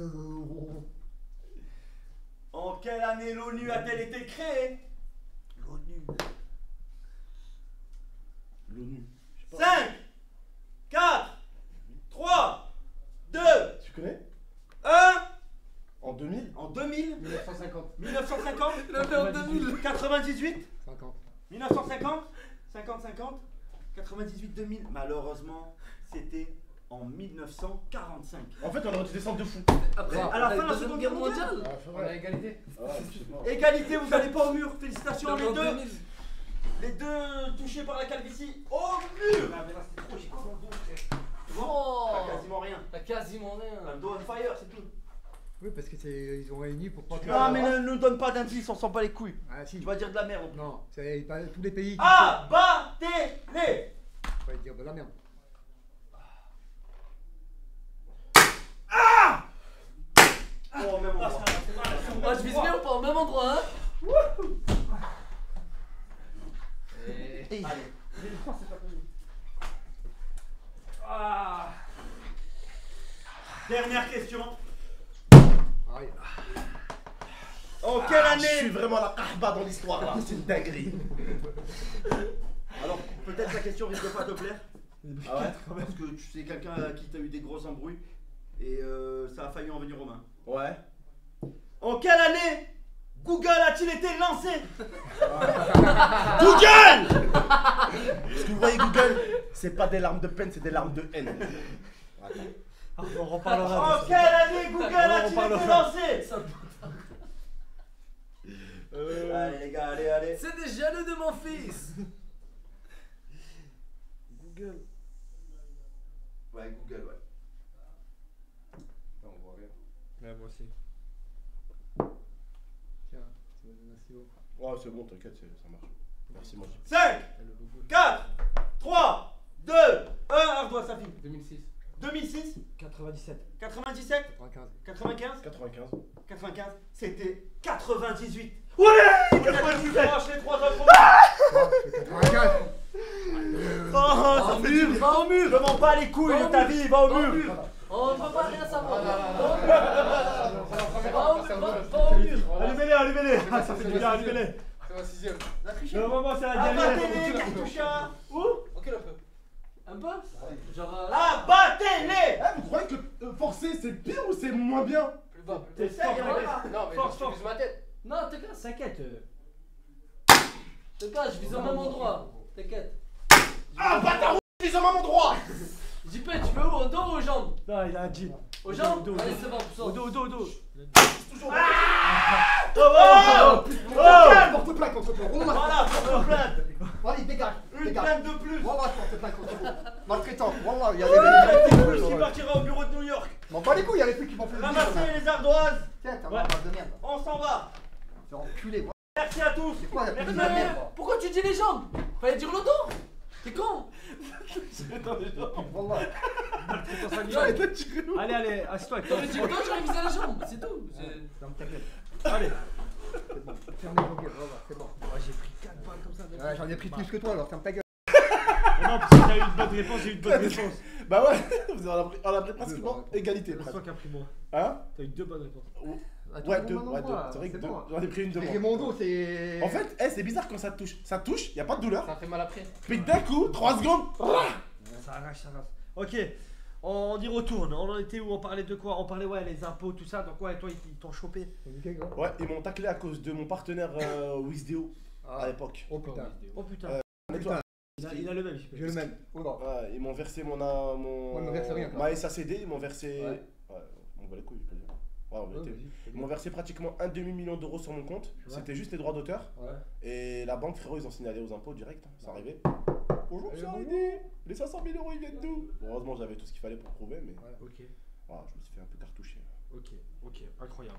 Non. En quelle année l'ONU a-t-elle été créée? L'ONU. L'ONU. 5, 4, 3, 2, Tu connais? 1. En 2000? En 2000, 1950. 1950, Il a fait en 2000. 98, 50. 1950, 50, 98, 2000. Malheureusement, c'était en 1945. En fait, on aurait dû descendre de fou. Après, À la fin de la Deuxième Seconde guerre Guerre mondiale. Ah, c'est On a vrai. égalité. Égalité, vous n'allez pas au mur. Félicitations En les deux. 2000. Les deux touchés par la calvitie au mur. Ah mais là c'était trop, j'ai quoi dans le dos frère? Tu vois? Oh. T'as quasiment rien. T'as quasiment T'as rien. le dos on fire, c'est tout. Oui, parce que ils ont réuni pour pas que. Non mais ne nous donne pas d'indices, on s'en bat les couilles. Ah, si. Tu vas dire de la merde en plus. Non, c'est pas tous les pays qui. Abattez-les. On va dire de la merde. Oh même endroit. Moi je vise bien ou pas au même endroit, hein? Et... Allez. Ah. Dernière question. Aïe. En quelle Je suis année? vraiment la kahba dans l'histoire là. C'est une dinguerie. Alors peut-être la question risque pas de te plaire. Ah ouais? Parce que tu sais quelqu'un qui t'a eu des grosses embrouilles. Et ça a failli en venir aux mains. Ouais. En quelle année Google a-t-il été lancé? Google! Parce que vous voyez Google, c'est pas des larmes de peine, c'est des larmes de haine. Attends. Ah, on reparlera En de quelle année Google a-t-il été lancé? Ça- Allez les gars, allez. C'est des jaloux de mon fils. Google. Ouais, Google, ouais. On voit rien. Ouais, moi aussi. Tiens, merci beaucoup. Ouais, c'est bon, t'inquiète, ça marche. Merci, moi. 5, 4, 3, 2, 1. Ardois, ça finit. 2006. 2006, 97. 97, 95. 95, 95. 95, c'était 98. Ouais! On a les trois autres. 95. Oh, ça fait dur. Va au mur. Je m'en bats les couilles Va de au ta mur. vie, va au Va au mur. mur. On ne peut pas rien savoir. Va au mur. Allumez-les. Ah, ça fait du bien, allumez-les. C'est ma 6ème. La triché. Le moment, c'est la dernière. Abattez-les, cartoucha. Où? Ok, un peu. Un peu? Genre. Abattez-les. Eh, vous croyez que forcer c'est bien ou c'est moins bien? Plus bas. T'es Essaye, fort, on mec. va. Non, mais Force, je vise ma tête. Non, t'inquiète. T'inquiète. T'inquiète, je vise au même endroit. T'inquiète. Ah, bâtard, ils ont au même endroit! JP, tu veux où? Au dos ou aux jambes? Non, il a un jean. Aux jambes? Au dos, au Allez, dos. c'est bon, Au sors. dos, au dos, au dos. Porte plainte contre toi. Voilà, porte plainte. Voilà, il dégage. Une plainte de plus. Voilà, je porte plainte contre toi. Maltraitant. Voilà, il y a Une plainte de plus des. qui partira au bureau de New York. M'en bats les couilles, il y a les trucs qui m'ont fait le Ramassez les ardoises. Tiens, t'as Ouais. un bâtard de merde. On s'en va. C'est enculé. Merci à tous. C'est quoi la Merci. police de la merde? Pourquoi tu dis les jambes? Fallait dire le dos. T'es con? Voilà. Allez, assieds-toi avec toi. T'aurais dit le dos, j'aurais visé les jambes. C'est tout. Ferme ta gueule. Allez. C'est bon. Ferme les gueules, voilà, c'est bon. Oh, j'ai pris 4 balles comme ça. Ouais, j'en ai pris plus que toi alors, ferme ta gueule. Non, parce que t'as eu une bonne réponse, j'ai eu une bonne réponse. Bah ouais, on a pris pratiquement égalité. C'est toi presque. qui as pris moi. Hein? T'as eu 2 bonnes réponses. Ouais, deux. C'est vrai que deux. J'en ai pris une de C'est moi. mon dos, c'est. En fait, c'est bizarre quand ça te touche. Ça touche, y a pas de douleur. Ça fait mal après. Puis d'un coup, 3 secondes. Ça arrache. Ok, on y retourne. On en était où? On parlait de quoi? On parlait, ouais, les impôts, tout ça. Donc, ouais, toi, ils t'ont chopé. Ouais, ils m'ont taclé à cause de mon partenaire Wisdeo à l'époque. Oh putain. Oh putain. Nettoie. Il a le même. J'ai le même. Oh là. Ouais, ils m'ont versé mon Moi, ils me versent rien, quoi. ma SACD, ils m'ont versé. Ouais. Ouais. On va les couilles, je peux le dire. Ouais, en vérité. vas-y. Ils m'ont versé pratiquement un demi-million d'euros sur mon compte. Ouais. C'était juste les droits d'auteur. Ouais. Et la banque, frérot, ils ont signalé aux impôts direct. Ça arrivait. Bonjour, Allez, c'est bonjour. Heidi. Les 500 000 euros, ils viennent d'où? Bon, heureusement, j'avais tout ce qu'il fallait pour prouver, mais Ok, voilà, je me suis fait un peu cartoucher. ok, incroyable.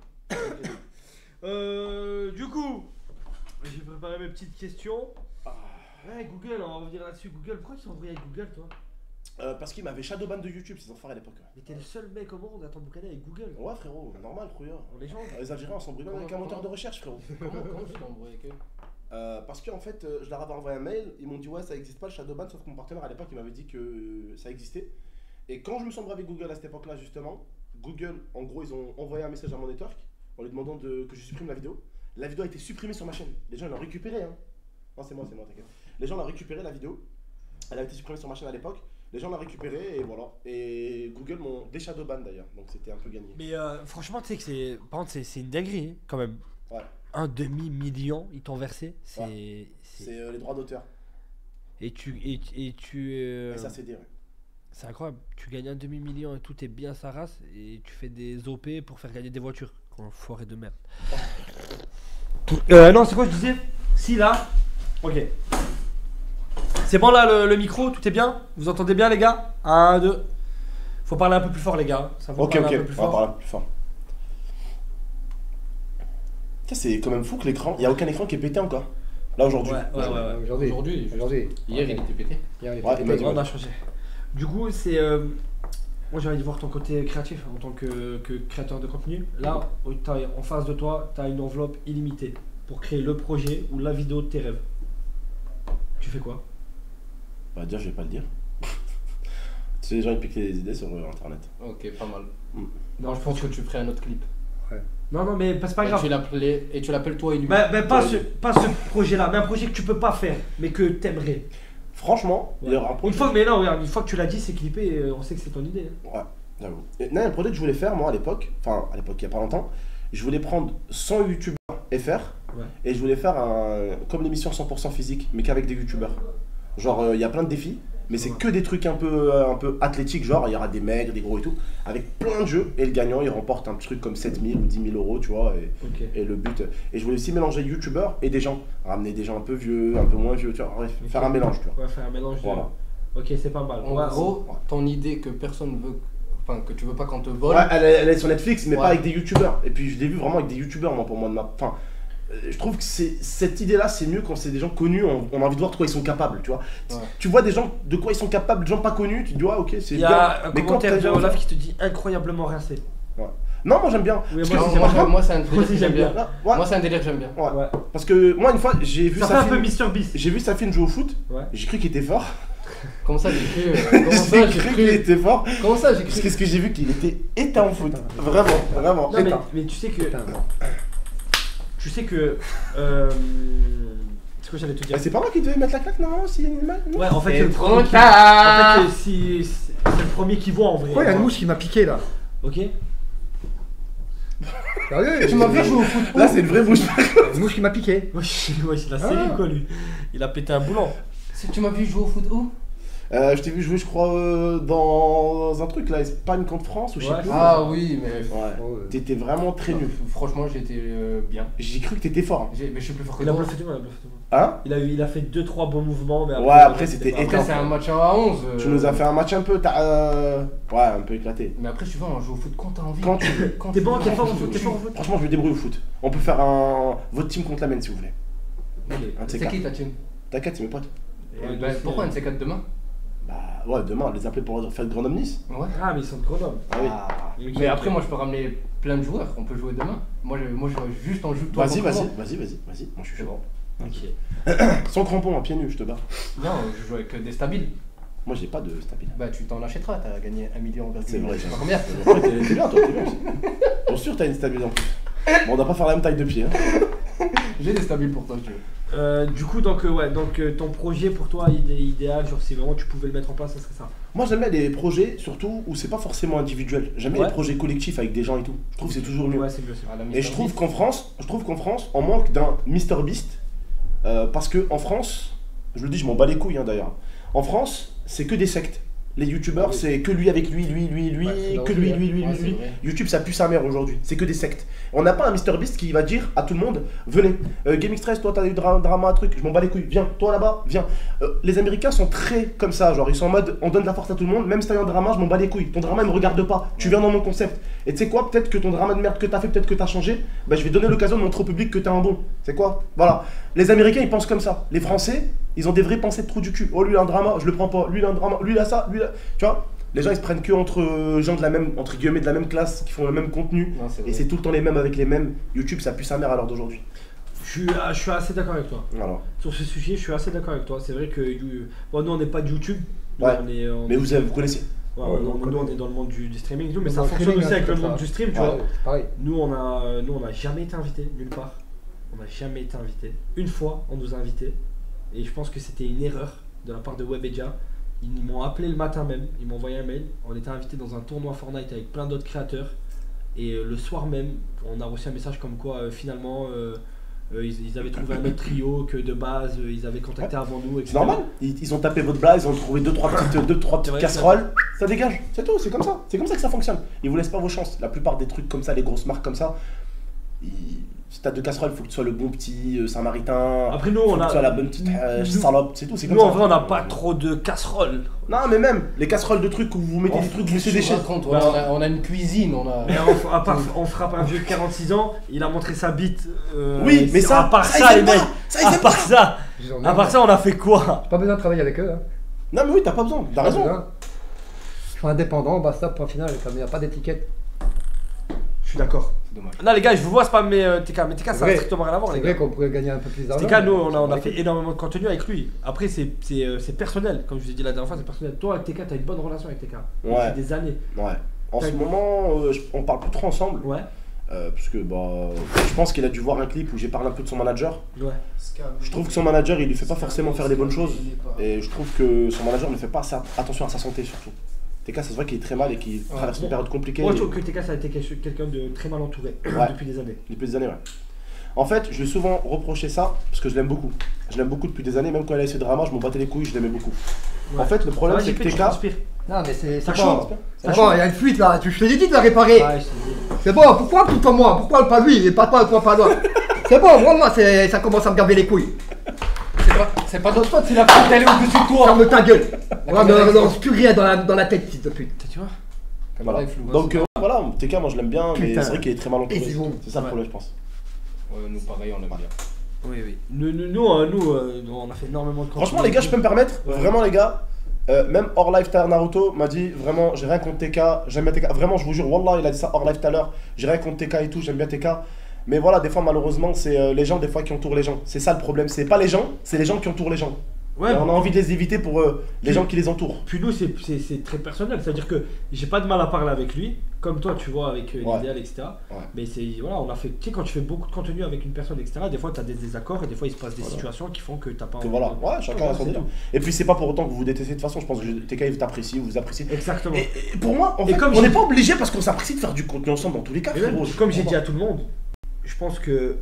Du coup, j'ai préparé mes petites questions. Ouais, Google, on va revenir là-dessus. Google, pourquoi tu t'es embrouillé avec Google, toi? Parce qu'ils m'avaient shadowban de YouTube, ces enfoirés à l'époque. Mais t'es le seul mec au monde à t'embrouiller avec Google. Ouais, frérot, normal, frérot. En légende. Les Algériens, on s'embrouille même avec un moteur de recherche, frérot. Comment tu t'es embrouillé avec eux? Parce qu'en fait, je leur avais envoyé un mail, ils m'ont dit ouais, ça existe pas le shadowban, sauf que mon partenaire à l'époque, il m'avait dit que ça existait. Et quand je me suis embrouillé avec Google à cette époque-là, justement, Google, en gros, ils ont envoyé un message à mon network en lui demandant que je supprime la vidéo. La vidéo a été supprimée sur ma chaîne. Les gens l'ont récupérée, hein. Non, c'est moi, t'inquiète. Les gens l'ont récupéré, la vidéo. Elle a été supprimée sur ma chaîne à l'époque. Les gens l'ont récupérée et voilà. Et Google m'ont déshadowban d'ailleurs, donc c'était un peu gagné. Mais franchement, tu sais que c'est. Par contre, c'est une dinguerie, hein, quand même. Ouais. Un demi-million, ils t'ont versé. C'est. C'est les droits d'auteur. Et tu. Et ça c'est ouais. C'est incroyable. Tu gagnes un demi-million et tout est bien sa race. Et tu fais des OP pour faire gagner des voitures. Enfoiré de merde. Non, c'est quoi je disais? Si là. Ok. C'est bon là le micro, tout est bien? Vous entendez bien les gars? 1, 2. Faut parler un peu plus fort les gars. Ça faut Ok, parler un peu plus on va fort. parler plus fort. C'est quand même fou que l'écran, il n'y a aucun écran qui est pété encore. Là aujourd'hui. Ouais. Aujourd'hui. Hier, il était pété. Hier, il Ouais, était il m'a dit, pété. On a changé. Du coup, c'est. Moi j'ai envie de voir ton côté créatif en tant que créateur de contenu. Là, en face de toi, tu as une enveloppe illimitée pour créer le projet ou la vidéo de tes rêves. Tu fais quoi? Bah déjà, je vais pas le dire. Tu sais, les gens ils piquent les idées sur internet. Ok, pas mal. Non, Je pense que tu ferais un autre clip. Non, mais c'est pas grave. Et tu l'appelles toi et lui. Pas ce projet-là, mais un projet que tu peux pas faire, mais que t'aimerais. Franchement, il y aura un projet. Regarde, une fois que tu l'as dit, c'est clippé, on sait que c'est ton idée. Hein. Ouais, j'avoue. Et non, un projet que je voulais faire, moi à l'époque, il y a pas longtemps, je voulais prendre 100 youtubeurs FR et je voulais faire comme l'émission 100% physique, mais qu'avec des youtubeurs. Genre, il y a plein de défis, mais c'est que des trucs un peu athlétiques, genre il y aura des maigres, des gros et tout, avec plein de jeux, et le gagnant il remporte un truc comme 7 000 ou 10 000 euros, tu vois, et le but. Et je voulais aussi mélanger youtubeurs et des gens, ramener des gens un peu vieux, un peu moins vieux, tu vois, bref, faire un mélange, tu vois. Ouais, faire un mélange. Voilà. Ok, c'est pas mal. En gros, ton idée que personne veut. Enfin, que tu veux pas qu'on te vole. Ouais, elle est sur Netflix, mais Ouais. pas avec des youtubeurs. Et puis je l'ai vu vraiment avec des youtubeurs, moi, pour moi. Enfin, je trouve que cette idée-là, c'est mieux quand c'est des gens connus, on a envie de voir de quoi ils sont capables, tu vois. Ouais. Tu vois des gens de quoi ils sont capables, des gens pas connus, tu te dis, ouais, ok, c'est Il y bien. a un Mais quand commentaire t'as de des Olaf gens- qui te dit incroyablement rincé. Non, moi j'aime bien. Oui, Parce moi, que- c'est- Moi, c'est un délire aussi, que j'aime bien. Ouais, Moi, c'est un délire que j'aime bien. ouais. Ouais. Parce que moi, une fois, j'ai vu Ça fait un peu Safin. Mr Beast. J'ai vu Safin jouer au foot, Ouais. j'ai cru qu'il était fort. Comment ça, j'ai cru Comment ça, j'ai J'ai cru qu'il cru était fort. Comment ça, j'ai Parce cru que ce que j'ai vu qu'il était éteint au foot. Vraiment, Non, mais, éteint. mais tu sais que. Putain, non. Tu sais que. C'est quoi j'allais te dire? Bah, c'est pas moi qui devais mettre la claque, non, s'il y a une image. non. Ouais, en fait, Et c'est le trop premier qui. tard. En fait, c'est le premier qui voit en vrai. Pourquoi il y a une mouche qui m'a piqué là? Ok. Sérieux? Tu m'as vu jouer au foot. Là, c'est une vraie bouche. Une mouche qui m'a piqué. Wesh, il a série quoi lui. Il a pété un boulon. Tu m'as vu jouer au foot où? Je t'ai vu jouer, je crois, dans un truc là, Espagne contre France ou je sais Ouais. plus. Ah oui, mais. Ouais. Oh, T'étais vraiment très nul. Franchement, j'étais bien. J'ai cru que t'étais fort. Mais je suis plus fort que Il a toi. bluffé tout le monde, Hein? il a fait 2-3 bons mouvements, mais Ouais, après, c'était pas- Après, c'est un match à 11. Tu nous as fait un match un peu. Ouais, un peu éclaté. Mais après, tu vois, on joue au foot quand t'as envie. Quand tu veux. T'es bon, t'es tu fort veux. au foot, t'es fort au foot. Franchement, je me débrouille au foot. On peut faire votre team contre la mienne si vous voulez. Un de ces C'est quatre. qui ta team? T'inquiète, c'est mes potes. Pourquoi un de ces quatre demain? Bah ouais, demain, on les appeler pour faire le Grenoble Nice. Ouais. Ah, mais ils sont de Grenoble. Ah oui. Mais après, moi, je peux ramener plein de joueurs. On peut jouer demain. Moi, je juste en joue toi. Vas-y, contre vas-y, moi. vas-y. Moi, je suis chaud. Ok. Sans crampons, à pieds nus, je te bats. Non, je joue avec des stabiles. Moi, j'ai pas de stabilité. Bah, tu t'en achèteras. T'as gagné 1 million. C'est vrai, Je sais pas j'ai- combien. Ouais, t'es bien, toi, t'es bien aussi. Bien sûr, t'as une stabilité en plus. Bon, on va pas faire la même taille de pied. Hein. J'ai des stabiles pour toi, si tu veux. Du coup, ton projet pour toi idéal, genre si vraiment tu pouvais le mettre en place, ça serait ça. Moi, j'aime bien les projets, surtout où c'est pas forcément individuel. J'aime bien Ouais. les projets collectifs avec des gens et tout. Je trouve que c'est toujours mieux. Ouais, c'est mieux, c'est mieux. Ah, la Et je Mr. trouve Beast. qu'en France, on manque d'un Mr Beast. Parce que en France, je le dis, je m'en bats les couilles hein, d'ailleurs. En France, c'est que des sectes. les youtubeurs, c'est que lui avec lui, Ouais, que lui. YouTube, ça pue sa mère aujourd'hui. C'est que des sectes. On n'a pas un MrBeast qui va dire à tout le monde, venez, Gaming Stress, toi t'as eu drama, truc, je m'en bats les couilles, viens, toi là-bas, viens. Les Américains sont très comme ça, genre ils sont en mode, on donne de la force à tout le monde, même si t'as eu un drama, je m'en bats les couilles. Ton drama, il me regarde pas. Tu viens dans mon concept. Et tu sais quoi, peut-être que ton drama de merde que t'as fait, peut-être que t'as changé, bah je vais donner l'occasion de montrer au public que t'es un bon. C'est quoi? Voilà. Les Américains, ils pensent comme ça. Les Français, ils ont des vraies pensées de trou du cul. Oh, lui, il a un drama, je le prends pas. Lui, il a un drama, lui, il a ça, lui, il a... Tu vois? Les gens, ils se prennent que entre gens de la même, entre guillemets, de la même classe, qui font le même contenu. Non, c'est Et vrai. c'est tout le temps les mêmes avec les mêmes. YouTube, ça pue sa mère à l'heure d'aujourd'hui. Je suis assez d'accord avec toi. Voilà. Sur ce sujet, je suis assez d'accord avec toi. C'est vrai que bon, nous, on n'est pas de YouTube. Nous, Ouais. on Mais vous connaissez. Ouais, nous, on est dans le monde du streaming, mais Dans ça le fonctionne streaming, aussi avec un le truc monde comme du ça. stream, tu Ouais. vois. C'est pareil. Nous, on a jamais été invités nulle part. On n'a jamais été invités. Une fois, on nous a invités. Et je pense que c'était une erreur de la part de Webedia. Ils m'ont appelé le matin même. Ils m'ont envoyé un mail. On était invités dans un tournoi Fortnite avec plein d'autres créateurs. Et le soir même, on a reçu un message comme quoi finalement ils avaient trouvé un autre trio que de base ils avaient contacté avant nous, etc. C'est normal. Ils ont tapé votre blague, ils ont trouvé 2-3 petites vrai, casseroles. Ça dégage. C'est tout, c'est comme ça. C'est comme ça que ça fonctionne. Ils vous laissent pas vos chances. La plupart des trucs comme ça, les grosses marques comme ça, si t'as 2 casseroles, il faut que tu sois le bon petit samaritain. Après nous, Faut on que a... tu sois la bonne petite nous- salope. C'est tout, c'est comme Nous ça. en vrai on n'a pas trop de casseroles. Non, mais même les casseroles de trucs où vous mettez des trucs, vous laissez des chaises. On a une cuisine, on a. Mais on frappe un vieux de 46 ans, il a montré sa bite. Oui, mais ça, à part ça, ça, ils les aiment mecs, pas. Ça, ils à aiment part pas. ça, Ils ont à même part ça, on a fait quoi? pas besoin de travailler avec eux. Hein. Non, mais oui, t'as pas besoin. T'as raison. Ils sont indépendants, basta, point final, comme il n'y a pas d'étiquette. Je suis d'accord. C'est dommage. Non les gars, je vous vois spammer TK, mais TK ça a vrai. strictement rien à voir C'est les vrai gars. qu'on pourrait gagner un peu plus d'argent. TK, nous on mais a fait énormément de contenu avec lui. Après c'est personnel, comme je vous ai dit la dernière fois, c'est personnel. Toi avec TK, t'as une bonne relation avec TK. Ouais. Depuis des années. Ouais. En ce T'as- moment, on parle plus trop ensemble. Ouais. Parce que je pense qu'il a dû voir un clip où j'ai parlé un peu de son manager. Ouais. Je trouve que son manager, il lui fait pas forcément faire les bonnes choses. Et je trouve que son manager ne fait pas attention à sa santé surtout. TK, ça se voit qu'il est très mal et qu'il traverse une période compliquée. Moi je trouve que TK ça a été quelqu'un de très mal entouré Ouais. depuis des années. Depuis des années, ouais. En fait, je lui ai souvent reproché ça parce que je l'aime beaucoup. Je l'aime beaucoup depuis des années, même quand elle a eu ce drama, je m'en battais les couilles, je l'aimais beaucoup. Ouais. En fait, le problème, Ouais, c'est JP, que tu TK. transpires. Non, mais c'est Ça bon. chaud. C'est bon, il y a une fuite là. Je te l'ai dit de la réparer. Ouais, je te dis. C'est bon, pourquoi tout comme moi? Pourquoi pas lui et pas toi, pas toi? C'est bon, moi, ça commence à me garder les couilles. C'est pas notre faute si la faute elle est au-dessus de toi. Ferme ta gueule. Moi, ne lance plus rien dans la tête, fils de pute. Tu vois? Voilà. Ouais, flou. Donc voilà, TK, moi je l'aime bien, mais Putain. c'est vrai qu'il est très mal entouré. Et c'est bon. C'est ça le Ouais. problème, je pense. Ouais, nous pareil, on l'aime bien. Oui, oui. Nous, on a fait énormément de contenu. Franchement, les gars, je peux me permettre, Ouais. vraiment, les gars, même hors live tout à l'heure, Naruto m'a dit vraiment, j'ai rien contre TK, j'aime bien TK. Vraiment, je vous jure, Wallah, il a dit ça hors live tout à l'heure, j'ai rien contre TK et tout, j'aime bien TK. Mais voilà, des fois, malheureusement, c'est les gens, des fois, qui entourent les gens. C'est ça le problème. C'est pas les gens, c'est les gens qui entourent les gens. Ouais, Et on a envie de les éviter pour les Puis- gens qui les entourent. Puis nous, c'est très personnel. C'est-à-dire que j'ai pas de mal à parler avec lui, comme toi, tu vois, avec Ouais. l'idéal, etc. Ouais. Mais c'est, voilà, on a fait. Tu sais, quand tu fais beaucoup de contenu avec une personne, etc., des fois, tu as des désaccords et des fois, il se passe des Voilà. situations qui font que t'as pas Que envie voilà, de- ouais, chacun a son c'est délire. tout. Et puis, c'est pas pour autant que vous vous détestez de toute façon. Je pense que TK, il t'apprécie, vous appréciez. Exactement. Et pour moi, en Et fait, comme on j'ai n'est dit- pas obligé parce qu'on s'apprécie de faire du contenu ensemble dans tous les cas. Et même, frérot. comme j'ai dit à tout le monde, je pense que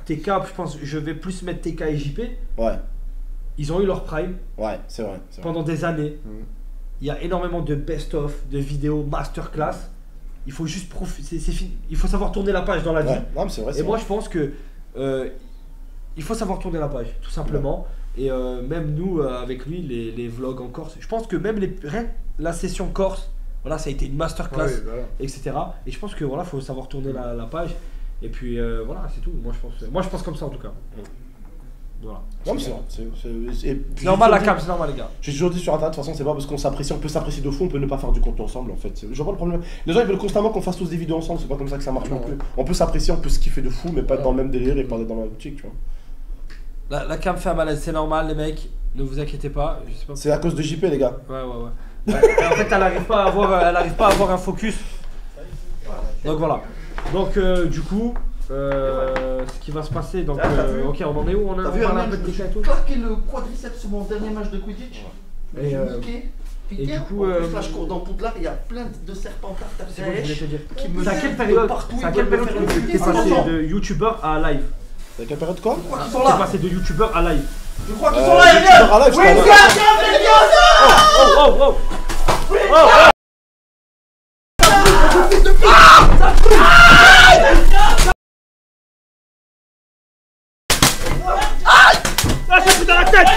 TK, je pense, je vais plus mettre TK et JP. Ouais, Ils ont eu leur prime ouais, c'est vrai. c'est vrai. pendant des années. Mhm. Il y a énormément de best-of, de vidéos, masterclass. Il faut juste profiter. C'est fini. Il faut savoir tourner la page dans la vie. Ouais, non, mais c'est vrai. Et c'est moi, vrai. je pense que il faut savoir tourner la page, tout simplement. Et même nous, avec lui, les vlogs en Corse, je pense que même rien, la session Corse, voilà, ça a été une masterclass, Ouais, voilà. etc. Et je pense que voilà, faut savoir tourner la page. Et puis voilà, c'est tout. Moi, je pense comme ça en tout cas. Voilà. Non, mais c'est vrai. Et puis, C'est normal j'ai la toujours cam, dit- c'est normal les gars. J'ai toujours dit sur internet, de toute façon, c'est pas parce qu'on s'apprécie, on peut s'apprécier de fou, on peut ne pas faire du contenu ensemble en fait. Je vois pas le problème. Les gens ils veulent constamment qu'on fasse tous des vidéos ensemble, c'est pas comme ça que ça marche non plus. On peut s'apprécier, on peut se kiffer de fou, mais pas être dans le même délire et pas être dans la même boutique, tu vois. La cam fait un malaise, c'est normal les mecs. Ne vous inquiétez pas. Je sais pas. C'est à cause de JP, les gars. Ouais. En fait, elle arrive pas à avoir un focus. Donc voilà. Donc du coup, ce qui va se passer, donc Ah, t'as vu ok, on en est où? On a T'as vu, parlé un Herman, peu de je me TK suis et tout. claqué le quadriceps sur mon dernier match de Quidditch. Et, J'ai euh, niqué. et Putain, du coup, en plus, là, je cours dans Poudlard, il y a plein de serpents C'est quoi que je voulais te dire? qui me C'est à quelle suivent période? de partout, C'est à ils quelle veulent me période faire que une t'es vidéo. passé de youtubeur à live? C'est à quelle période quoi? Je crois qu'ils sont T'es là. passé de youtubeur à live. Je crois qu'ils sont là, les youtubeur gars. à live, je Oui, crois. viens, viens, viens, viens. oh. Ah, ça fout dans la tête.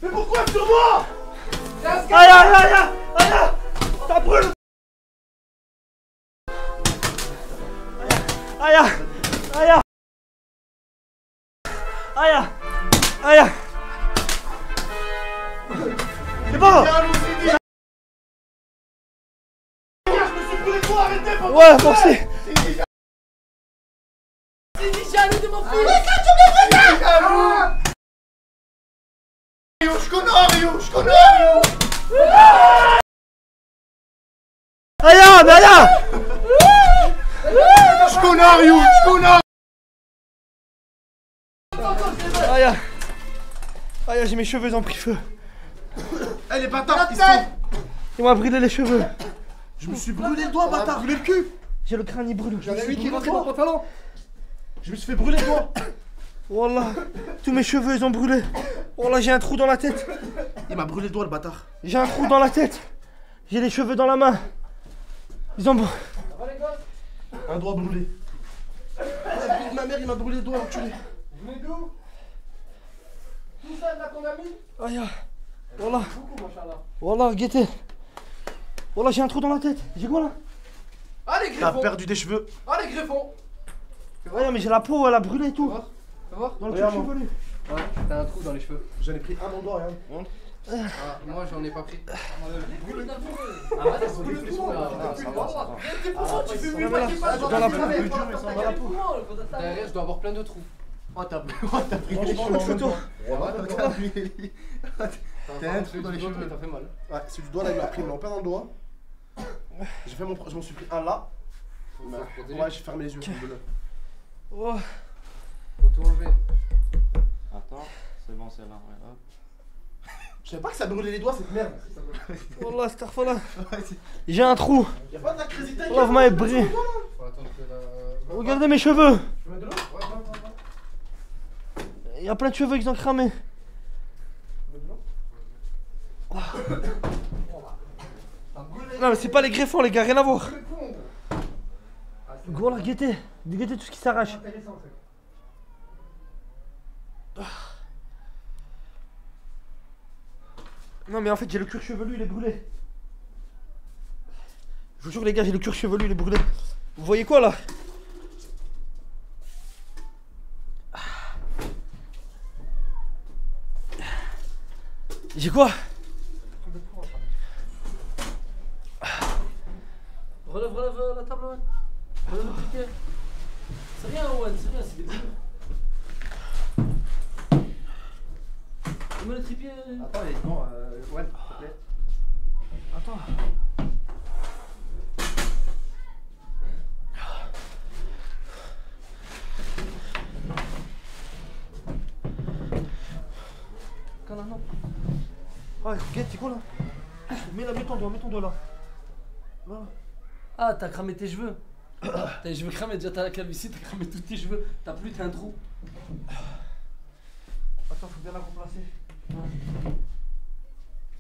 Mais pourquoi sur moi? Ça brûle. Aïe. C'est bon. Je me suis brûlé toi, arrêtez. Ouais, bon c'est. C'est Jaloux de mon fils. Je connais Rio. Aïe. Je connais Rio. Aïe, j'ai mes cheveux, ils ont pris feu. Eh les bâtards, Ils m'ont brûlé les cheveux. je me suis brûlé le doigt, bâtard. Brûlé le cul. J'ai le crâne, il brûle. J'en ai un qui est rentré dans le pantalon. Je me suis fait brûler le doigt. Wallah, tous mes cheveux, ils ont brûlé. Wallah, j'ai un trou dans la tête. Il m'a brûlé le doigt, le bâtard. J'ai un trou dans la tête. J'ai les cheveux dans la main. Ils ont... Un doigt brûlé. La vie de ma mère, il m'a brûlé le doigt, enculé. Vous venez d'où? Tout ça là qu'on a mis? Aïe. Wallah. Beaucoup, machallah. Wallah, guettez. Wallah, j'ai un trou dans la tête. J'ai quoi là? Allez, T'as griffon. perdu des cheveux. Allez, griffon. Ouais, mais j'ai la peau, elle a brûlé et tout. Fais voir. Dans le Regarde, cuir chevelu. Ouais, t'as un trou dans les cheveux. J'en ai pris un dans le doigt, rien. Ah, moi j'en ai pas pris. Tu fais mieux pas qu'il fasse dans la peau. Derrière, je dois avoir plein de trous. Oh, t'as pris des Franchement, cheveux. photo. T'as un trou dans les cheveux. Ça fait mal. Ouais, c'est du doigt là, il m'a pris, mais en plein dans le doigt. J'ai fait mon. Je m'en suis pris un là. Ouais, j'ai fermé les yeux. Oh. Faut tout enlever. Attends, c'est bon, c'est là. Ouais, hop. Je savais pas que ça brûlait les doigts cette merde. Wallah, astaghfirullah. J'ai un trou. Y'a pas de la crésité. Wallah, vous m'avez brûlé. Faut attendre que la... Regardez mes cheveux. Tu mets de l'eau? Ouais, Il y a plein de cheveux qui ont cramé. Non mais c'est pas les greffons les gars, rien à voir. Voilà, guettez tout ce qui s'arrache. Non mais en fait j'ai le cuir chevelu, il est brûlé. Je vous jure les gars, j'ai le cuir chevelu, il est brûlé. Vous voyez quoi là? J'ai quoi? Relève la table, Owen. Relève le piquet. C'est rien, Owen, c'est rien, c'est des brûlures. Mets le trépied. Attends, bon, ouais, s'il te plaît. Attends. Non. Ah, regarde, c'est quoi là? Mets ton doigt là. Voilà. Ah, t'as cramé tes cheveux. T'as les cheveux cramés, déjà t'as la calvitie, t'as cramé tous tes cheveux. T'as plus, t'as un trou. Attends. Attends, faut bien la remplacer.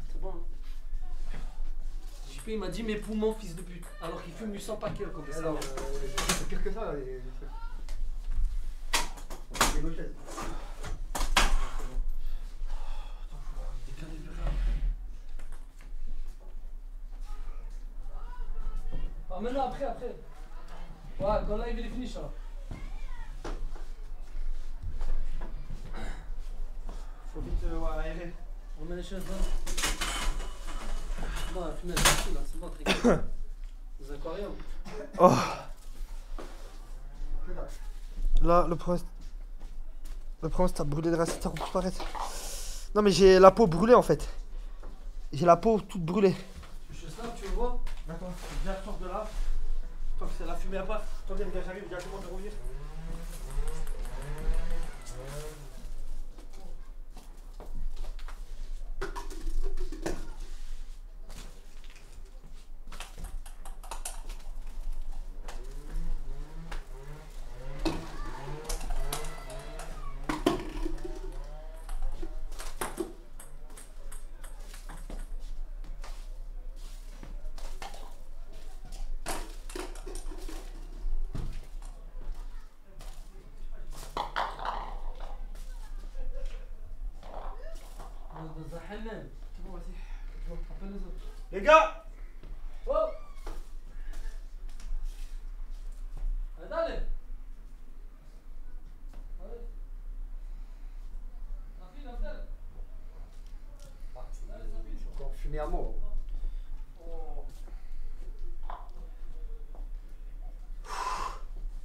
C'est bon. Hein. JP il m'a dit mes poumons, fils de pute. Alors qu'il fume du 100 paquets comme ça. Alors, c'est pire que ça, les trucs. C'est gauchesse. Ah, maintenant, après. Ouais, quand live il est fini, ça. Faut vite aérer. On met les choses là. Bon, la fumée elle est partie là, c'est bon, tranquille. Les aquariums. Oh. Là, le problème, c'est que t'as brûlé les racines, ça coupe paraître. Non, mais j'ai la peau brûlée en fait. J'ai la peau toute brûlée. Je snap, tu le vois? Attends, viens, sors de là. Tant que c'est la fumée à part. Attendez, les gars, j'arrive directement de revenir. Dans un hammam. C'est bon, vas-y. Appelle les autres. Les gars! Oh! Allez! Allez! La file. Je suis encore fumé à mort. Oh.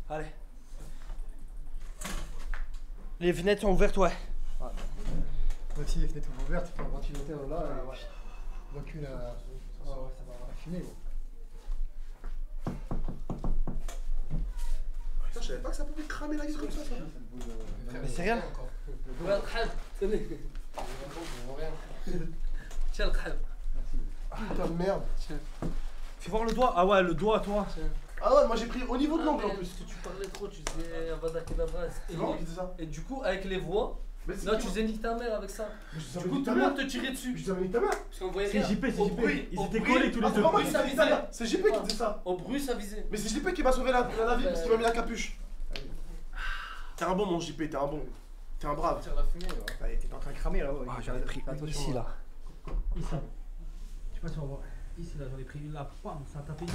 Allez. Les fenêtres sont ouvertes, ouais. Même si les fenêtres sont ouvertes, il faut un ventilateur là. Ouais. Donc une. Ça va fumer. Putain, je savais pas que ça pouvait cramer la gueule comme ça. Mais c'est rien. Regarde, tenez. Tiens le crème. Putain de merde. Fais voir le doigt. Ah ouais, le doigt, toi. Ah ouais, moi j'ai pris au niveau de l'angle en Parce plus. que tu parlais trop, tu disais Avada Kedavra. C'est vraiment qui disait ça. Et du coup, avec les voix, Mais c'est là qui, tu disais nique ta mère avec ça. Mais je Du coup, tout le monde te tirait dessus. Je t'avais mis ta mère. Parce qu'on voyait C'est rien. JP, c'est Au JP. bruit, Ils au étaient bruit. collés tous les Ah, deux. c'est pas moi Oui, qui ça disais visait. ça. C'est JP qui disait ça. Au bruit, ça visait. Mais c'est JP qui m'a sauvé la vie parce qu'il m'a mis la capuche. T'es un bon mon JP, t'es un bon. T'es un brave. Tire la fumée, ouais. T'es en train de cramer là. Ouais. Ah, j'en ai pris Fais une attention, ici hein. là. Ici. Je sais pas si on va voir. Ici là, j'en ai pris une là. Pam, ça a tapé ici.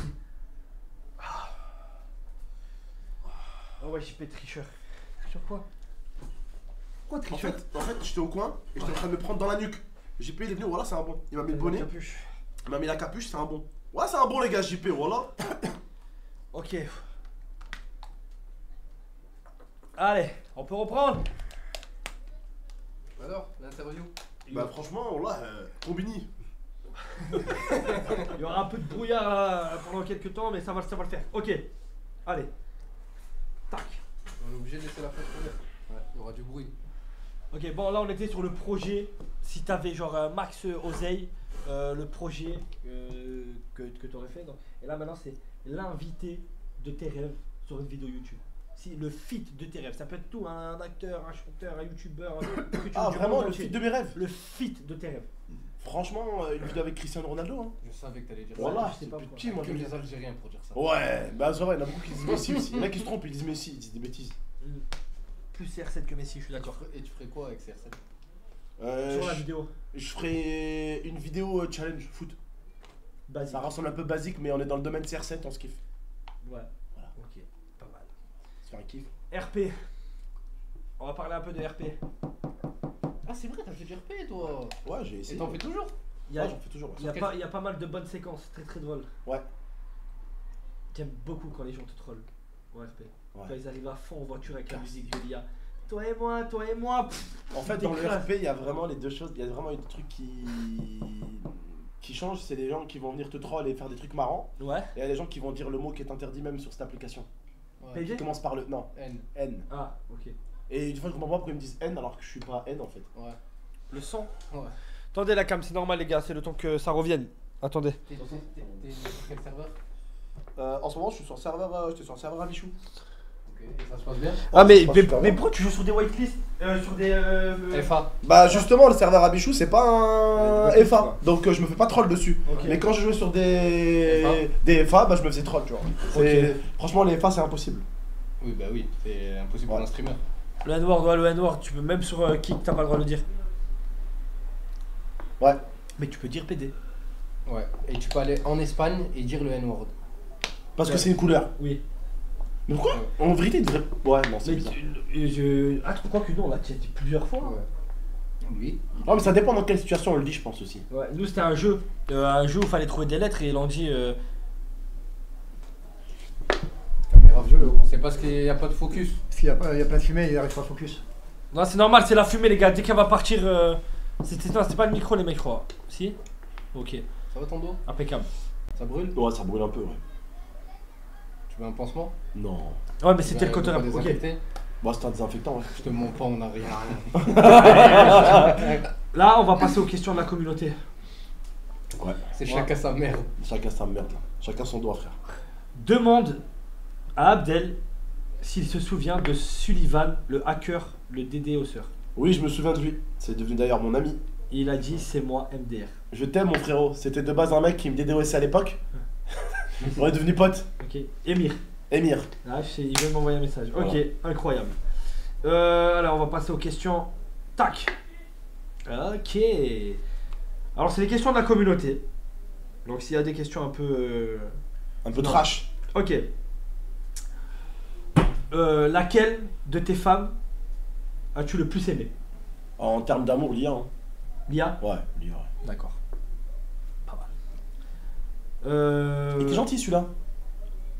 Ah ouais, JP tricheur. Tricheur quoi? Quoi En tricheur? fait, j'étais au coin et j'étais en train de me prendre dans la nuque. JP il est venu, voilà, c'est un bon. Il m'a mis le bonnet, Capuche. il m'a mis la capuche, c'est un bon. Ouais, c'est un bon les gars, JP, voilà. Ok. Allez, on peut reprendre. Alors, l'interview. Bah franchement, là, Combini. Il y aura un peu de brouillard là, pendant quelques temps, mais ça va le faire. Ok. Allez. Tac. On est obligé de laisser la fenêtre ouverte. Ouais, il y aura du bruit. Ok, bon là on était sur le projet. Si t'avais genre max oseille, le projet que t'aurais fait. Donc. Et là maintenant c'est l'invité de tes rêves sur une vidéo YouTube. Si le feat de tes rêves, ça peut être tout, un acteur, un chanteur, un youtubeur. Ah vraiment, le feat de mes rêves. Le feat de tes rêves. Franchement, une vidéo avec Cristiano Ronaldo. Hein. Je savais que t'allais dire Voilà, ça. je sais pas c'est pourquoi. petit moi. Que les Algériens pour dire ça. Ouais, bah c'est vrai, il y en a beaucoup qui disent Messi aussi. Il y en a qui se trompent, ils disent Messi, ils disent des bêtises. Plus CR7 que Messi, je suis d'accord. Et tu ferais quoi avec CR7? Sur la vidéo. Je ferai une vidéo challenge foot. Basique. Ça ressemble un peu basique, mais on est dans le domaine CR7, on se kiffe. Ouais. Voilà. Ok, pas mal. Se faire un kiff. RP. On va parler un peu de RP. Ah, c'est vrai, t'as fait du RP toi. Ouais, j'ai Et essayé. t'en fais toujours? Il y a, Ouais, j'en fais toujours. ouais. il y a pas mal de bonnes séquences, très très drôles. Ouais. J'aime beaucoup quand les gens te trollent en RP. Quand Ouais. ils arrivent à fond en voiture avec la musique de l'IA. Toi et moi, pff, En fait, dans le t'écrases. RP, il y a vraiment les deux choses. Il y a vraiment des trucs qui changent. C'est des gens qui vont venir te troll et faire des trucs marrants. Ouais. Et il y a des gens qui vont dire le mot qui est interdit même sur cette application. Ouais. PG? Qui commence par le. Non, N. N. Ah, ok. Et une fois, je comprends pas pourquoi ils me disent N alors que je suis pas N en fait. Ouais. Le son. Ouais. Attendez la cam, c'est normal les gars, c'est le temps que ça revienne. Attendez. T'es sur quel serveur? En ce moment, je suis sur le serveur, j'étais sur le serveur à Michou. Ok. Et ça se passe bien. Ah, mais, c'est pas mais, super mais bien. pourquoi tu joues sur des whitelists sur des. FA. Bah justement, le serveur Abichou, c'est pas un Ouais, FA, ouais. donc je me fais pas troll dessus. Ok. Mais quand je jouais sur des FA, bah je me faisais troll, tu vois. Franchement, les FA, c'est impossible. Oui, bah oui, c'est impossible pour Ouais. un streamer. Le N-word, ouais, le N-word, tu peux même sur Kick, t'as pas le droit de le dire. Ouais. Mais tu peux dire PD. Ouais. Et tu peux aller en Espagne et dire le N-word. Parce que Ouais. c'est une couleur. Oui. Mais pourquoi En vérité, il devrait. Ouais, non, c'est Mais bizarre. Ah, tu crois que non, là, tu as dit plusieurs fois. Oui. Non, mais ça dépend dans quelle situation on le dit, je pense aussi. Ouais, nous c'était un jeu où il fallait trouver des lettres et ils ont dit Caméra vue. C'est parce qu'il n'y a pas de focus. S'il y a plein de fumée, il arrive pas à focus. non c'est normal, c'est la fumée les gars, dès qu'elle va partir c'était pas le micro les mecs je crois. Si. Ok, Ça va ton dos? impeccable. Ça brûle? Ouais, ça brûle un peu, ouais. Tu veux un pansement? Non. Ouais mais c'était le côté pas rap. Ok. désinfecté. Bon, c'est un désinfectant, ouais. Je te mens pas, on n'a rien. Là on va passer aux questions de la communauté. Ouais. C'est chacun sa merde. Chacun sa merde, là. Chacun son doigt, frère. Demande à Abdel s'il se souvient de Sullivan, le hacker, le DD Hausseur. Oui, je me souviens de lui. C'est devenu d'ailleurs mon ami. Il a dit c'est moi MDR. Je t'aime, mon frérot. C'était de base un mec qui me DDoSait à l'époque. On est devenus potes. Ok. Émir. Émir. Ah, il vient de m'envoyer un message. Ok, Voilà. incroyable. Alors, on va passer aux questions. Tac. Ok. Alors, c'est les questions de la communauté. Donc, s'il y a des questions un peu. Un peu Non. trash. Ok. Laquelle de tes femmes as-tu le plus aimé? En termes d'amour, Lia. Hein. Lia? Ouais, Lia, ouais. D'accord. Pas mal. Il était gentil celui-là.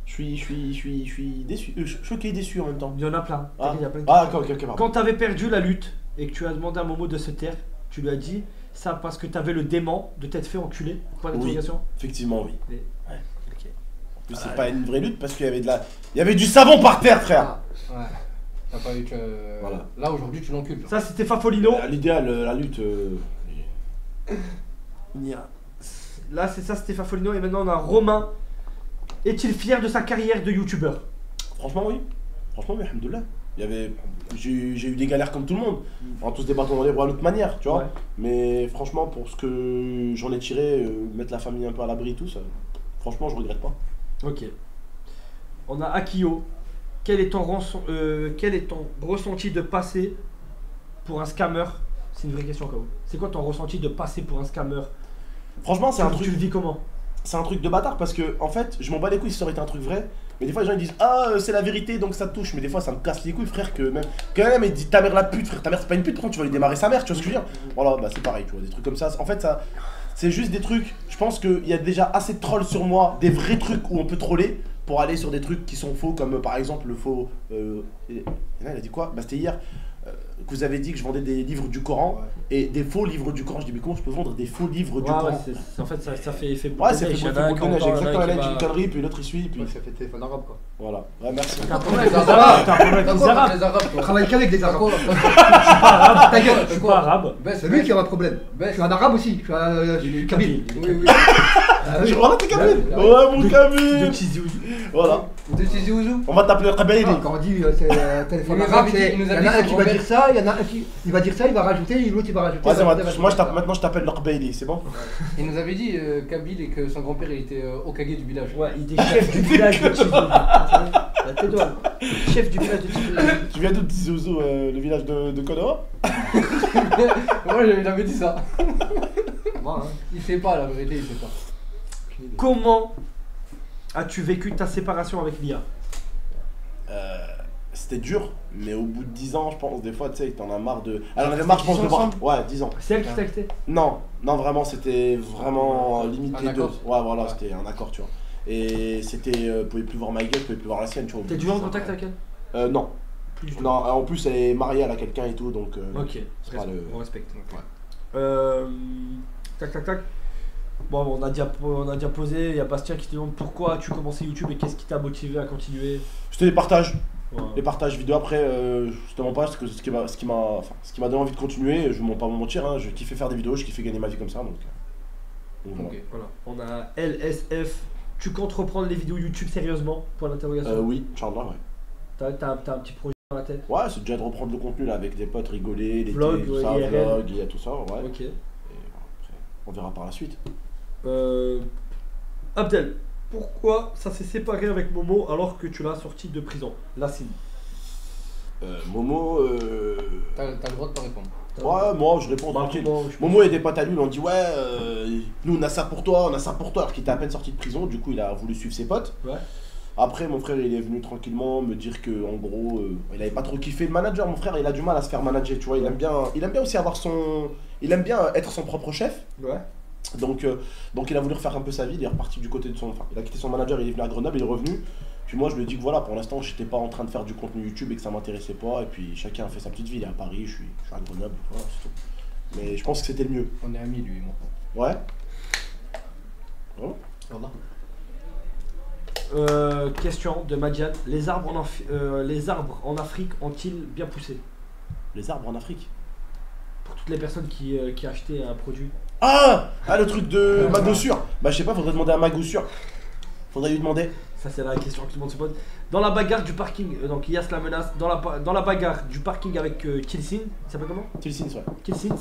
Je suis déçu. Choqué et déçu en même temps. Il y en a plein. Ah, Il y a plein de ah questions. ok, pardon. Quand tu avais perdu la lutte et que tu as demandé à Momo de se taire, tu lui as dit ça parce que tu avais le dément de t'être fait enculer? Point d'interrogation. Effectivement, oui. Ok. En plus, c'est pas une vraie lutte parce qu'il y avait il y avait du savon par terre, frère. Ouais. T'as pas eu que. Voilà. Là aujourd'hui tu l'encules. Ça c'était Fafolino. À l'idéal, la lutte. Là c'est ça, c'était Fafolino et maintenant on a Romain. Est-il fier de sa carrière de youtubeur? Franchement, oui. Franchement, oui, alhamdoulilah. J'ai eu des galères comme tout le monde. On a tous des bâtons dans les roues à notre manière, tu vois. Ouais. Mais franchement, pour ce que j'en ai tiré, mettre la famille un peu à l'abri et tout, ça, franchement, je regrette pas. Ok. On a Akio. Quel est ton ressenti de passer pour un scammer? C'est une vraie question quand même. C'est quoi ton ressenti de passer pour un scammer? Franchement, c'est un truc. Tu le vis comment? C'est un truc de bâtard parce que, en fait, je m'en bats les couilles si ça aurait été un truc vrai. Mais des fois, les gens ils disent ah, c'est la vérité donc ça te touche. Mais des fois, ça me casse les couilles, frère. Que même, il dit ta mère la pute, frère. Ta mère c'est pas une pute, pourquoi tu vas lui démarrer sa mère, tu vois ce que je veux dire? Voilà, bah c'est pareil, tu vois, des trucs comme ça. En fait, ça, c'est juste des trucs. Je pense qu'il y a déjà assez de trolls sur moi, des vrais trucs où on peut troller pour aller sur des trucs qui sont faux, comme par exemple le faux. Il a dit quoi? Bah, c'était hier. Que vous avez dit que je vendais des livres du Coran et des faux livres du Coran. Je dis mais comment je peux vendre des faux livres du Coran? En fait ça fait effet Ouais, c'est fait neige. pour Il y en a un le qui neige, entend, exactement. il y en a Il un a qui une va- connerie, puis l'autre il suit, puis Ouais, ça fait téléphone arabe quoi. voilà. Ouais, merci. T'as un problème avec les T'as arabes? un problème avec les Arabes. Les arabes, Je toi. travaille qu'avec des T'as arabes. quoi? Ta gueule. Je suis pas arabe. Baisse, C'est lui qui a un problème. Je suis un arabe aussi. Je suis kabyle. Oui, oui. Ah oui. Voilà, t'es Kabyle. Ouais, Ouais, mon De Kabyle. Tizi Ouzou. Voilà. De Tizi Ouzou? On va t'appeler le Kabylie. Ah, quand on dit c'est téléphone Il nous arabe, a dit- c'est il il nous y a en dit a un son qui va grand-père. dire ça, il y en a un qui il va dire ça, il va rajouter, et l'autre il va rajouter. Ouais, c'est va vrai. rajouter, Moi, va rajouter. maintenant, je t'appelle le Kabylie, c'est bon? Il nous avait dit Kabyle et que son grand-père il était Okage du village. Ouais, il était chef du village de Tizi Ouzou. La tête d'oie. Chef du village de Tizi Ouzou. Tu viens d'où, Tizi Ouzou, le village de Konoha? Moi il avait dit ça. Moi, hein. Il sait pas la vérité, il sait pas. Comment as-tu vécu ta séparation avec Lia? C'était dur, mais au bout de 10 ans, je pense, des fois, tu sais, t'en as marre de. Alors, on avait marre, je pense, de voir. Ouais, 10 ans. C'est elle qui t'a acté? Non, non, vraiment, c'était vraiment limite Un les deux. accord. Ouais, voilà, Ouais. c'était un accord, tu vois. Et c'était. Vous pouvez plus voir ma gueule, vous pouvez plus voir la sienne, tu vois. au bout T'es de toujours en 10 ans. contact avec elle? Non. Plus du tout. Non, en plus, elle est mariée, elle a quelqu'un et tout, donc. Ok, c'est pas le- on respecte. Ouais. Tac tac tac. Bon, on a déjà posé, il y a Bastien qui te demande pourquoi as-tu commencé YouTube et qu'est-ce qui t'a motivé à continuer. C'était les partages. Ouais. Les partages vidéo après, justement pas, parce que ce qui m'a donné envie de continuer, je ne vais pas me mentir, hein, je kiffais faire des vidéos, je kiffais gagner ma vie comme ça, donc voilà. Ok. Voilà. On a LSF. Tu comptes reprendre les vidéos YouTube sérieusement? Pour l'interrogation. Oui, Inch'Allah, ouais. T'as un petit projet dans la tête? Ouais, c'est déjà de reprendre le contenu là avec des potes, rigoler, l'été, Vlog, tout ça, IRL. vlog, il y a tout ça, ouais. Ok. Et après, on verra par la suite. Abdel, pourquoi ça s'est séparé avec Momo alors que tu l'as sorti de prison? Lassine. Momo, T'as le droit de pas répondre. ouais, moi je réponds Bah, tranquille. comment je- Momo et des potes à lui, ils ont dit ouais, nous on a ça pour toi, alors qu'il était à peine sorti de prison, du coup il a voulu suivre ses potes. Ouais. Après mon frère il est venu tranquillement me dire que en gros il avait pas trop kiffé le manager, mon frère il a du mal à se faire manager, tu vois, il aime bien aussi avoir il aime bien être son propre chef. Ouais. Donc il a voulu refaire un peu sa vie, il est reparti du côté de son... Enfin, il a quitté son manager, il est venu à Grenoble, il est revenu. Puis moi je lui ai dit que voilà, pour l'instant j'étais pas en train de faire du contenu YouTube et que ça m'intéressait pas. Et puis chacun a fait sa petite vie, il est à Paris, je suis à Grenoble, voilà, c'est tout. Mais je pense que c'était le mieux. On est amis, lui et moi. Ouais. Bon. Voilà. Question de Madiane. Les arbres en Afrique ont-ils bien poussé? Les arbres en Afrique. Pour toutes les personnes qui achetaient un produit. Ah, le truc de Magoussure. Bah je sais pas, faudrait demander à Magoussure. Faudrait lui demander. Ça c'est la question que tout le monde se pose. Dans la bagarre du parking, donc Yas la menace, dans la bagarre du parking avec Kilsin, il s'appelle comment? Tilsins, ouais. Kilsin.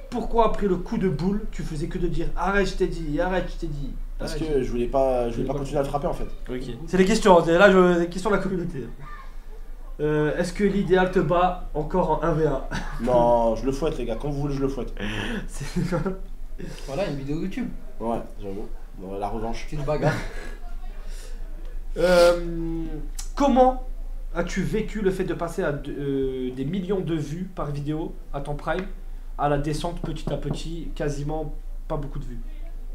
Pourquoi après le coup de boule, tu faisais que de dire arrête je t'ai dit, arrête je t'ai dit? Parce arrête. que je voulais pas continuer à le frapper en fait. Ok. C'est les questions, c'est là les questions de la communauté. Est-ce que l'idéal te bat encore en 1v1? Non, je le fouette les gars, quand vous voulez je le fouette. C'est- Voilà, une vidéo YouTube. Ouais, j'avoue. Bon, la revanche. Petite bagarre. Comment as-tu vécu le fait de passer à des millions de vues par vidéo à ton prime, à la descente petit à petit, quasiment pas beaucoup de vues?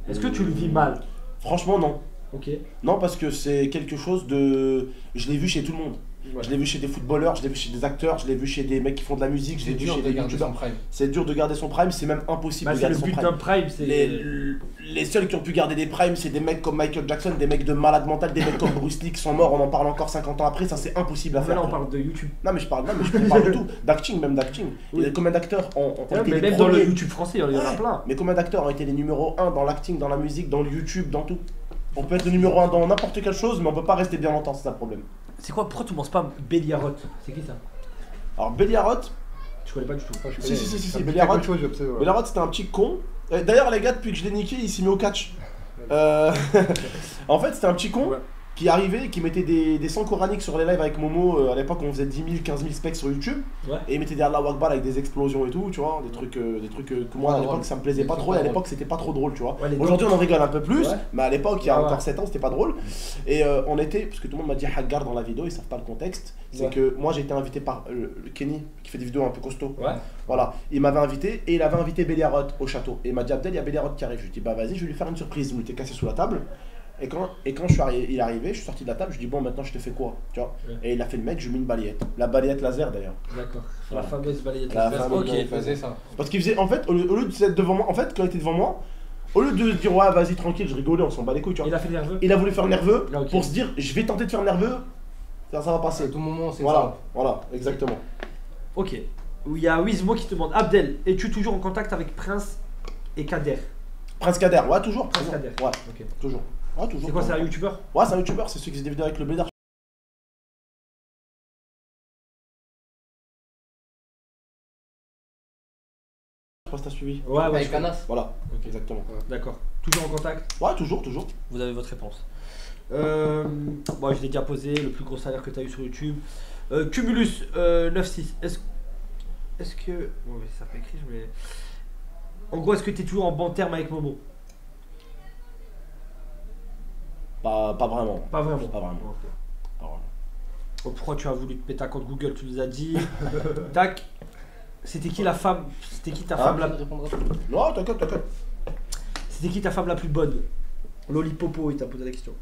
Est-ce que tu le vis mal? Franchement non. Ok. Non, parce que c'est quelque chose de... Je l'ai vu chez tout le monde. Ouais. Je l'ai vu chez des footballeurs, je l'ai vu chez des acteurs, je l'ai vu chez des mecs qui font de la musique, je C'est l'ai vu dur chez de des garder youtubeurs. son prime. C'est dur de garder son prime, c'est même impossible Bah, de c'est garder le son but prime. d'un prime, c'est. Les seuls qui ont pu garder des primes, c'est des mecs comme Michael Jackson, des mecs de malade mental, des mecs comme Bruce Lee qui sont morts, on en parle encore 50 ans après, ça c'est impossible à Mais faire. là on parle de YouTube. Non mais je parle de tout, d'acting, même d'acting. Oui. Et combien d'acteurs ont Ouais, été mais les même dans le premiers. YouTube français, il y en a Ouais. plein. Mais combien d'acteurs ont été les numéros 1 dans l'acting, dans la musique, dans le YouTube, dans tout? On peut être le numéro 1 dans n'importe quelle chose, mais on peut pas rester bien longtemps, c'est ça le problème. C'est quoi? Pourquoi tu m'en spam Béliarot? C'est qui ça? Alors Béliarot, Je connais pas du tout. Ah, je Si, connais. si, si, si, Ça me dit Béliarot. quelque chose, j'observe, ouais. Béliarot c'était un petit con. D'ailleurs les gars, depuis que je l'ai niqué, il s'est mis au catch. En fait c'était un petit con Ouais. qui arrivait, qui mettait des sons coraniques sur les lives avec Momo. À l'époque on faisait 10 000, 15 000 specs sur YouTube. Ouais. Et il mettait des Allah Akbar avec des explosions et tout, tu vois, des trucs que moi à Pas l'époque drôle. ça me plaisait Des pas trucs trop, et pas à l'époque drôles. c'était pas trop drôle, tu vois. Ouais, les Aujourd'hui on en rigole un peu plus, Ouais. mais à l'époque il y a Ouais, encore ouais. 7 ans c'était pas drôle. Et on était, parce que tout le monde m'a dit Hagar dans la vidéo, ils savent pas le contexte, c'est Ouais. que moi j'ai été invité par le Kenny qui fait des vidéos un peu costauds. Ouais. Voilà, il m'avait invité et il avait invité Béliarot au château. Et il m'a dit Abdel, il y a Béliarot qui arrive. Je lui ai dit bah vas-y, je vais lui faire une surprise. Il m'était cassé sous la table. Et quand il est arrivé, je suis sorti de la table, je lui ai dit bon maintenant je te fais quoi, tu vois. Ouais. Et il a fait le mec, je lui ai mis une balayette. La balayette laser d'ailleurs. D'accord. La Voilà. fameuse balayette. La laser. fameuse Ok. balayette. Il faisait ça. Parce qu'il faisait, en fait, au lieu d'être devant moi, en fait, quand il était devant moi, au lieu de dire ouais vas-y tranquille, je rigolais, on s'en bat les couilles, tu vois. Il a fait nerveux. Il a voulu faire nerveux Ah, ok. pour se dire je vais tenter de faire nerveux, ça va À passer. tout moment, c'est Voilà, ça. voilà, exactement. Ok. Il y a Wizmo qui te demande Abdel, es-tu toujours en contact avec Prince et Kader? Prince Kader, ouais, toujours. Prince toujours. Kader. Ouais, Ok. toujours. Ouais, toujours. C'est quoi, c'est un youtubeur? Ouais, c'est un youtubeur, c'est celui qui faisait des vidéos avec le Blédard. Je sais pas si t'as suivi. Ouais, ouais. Avec je connais. Canas. Voilà, exactement. D'accord. Toujours en contact? Ouais, toujours, toujours. Vous avez votre réponse. Bon, je l'ai déjà posé, le plus gros salaire que tu as eu sur YouTube. Cumulus 96. Est-ce que. Bon, mais ça pas écrit, mais. En gros, est-ce que tu es toujours en bon terme avec Momo? Pas vraiment. Pas vraiment. Pas vraiment. Ok. Pas vraiment. Bon, pourquoi tu as voulu te mettre un compte Google? Tu nous as dit. Tac. C'était qui la femme? C'était qui ta Ah, femme la. Non, t'inquiète, t'inquiète. C'était qui ta femme la plus bonne? Lolipopo, il t'a posé la question.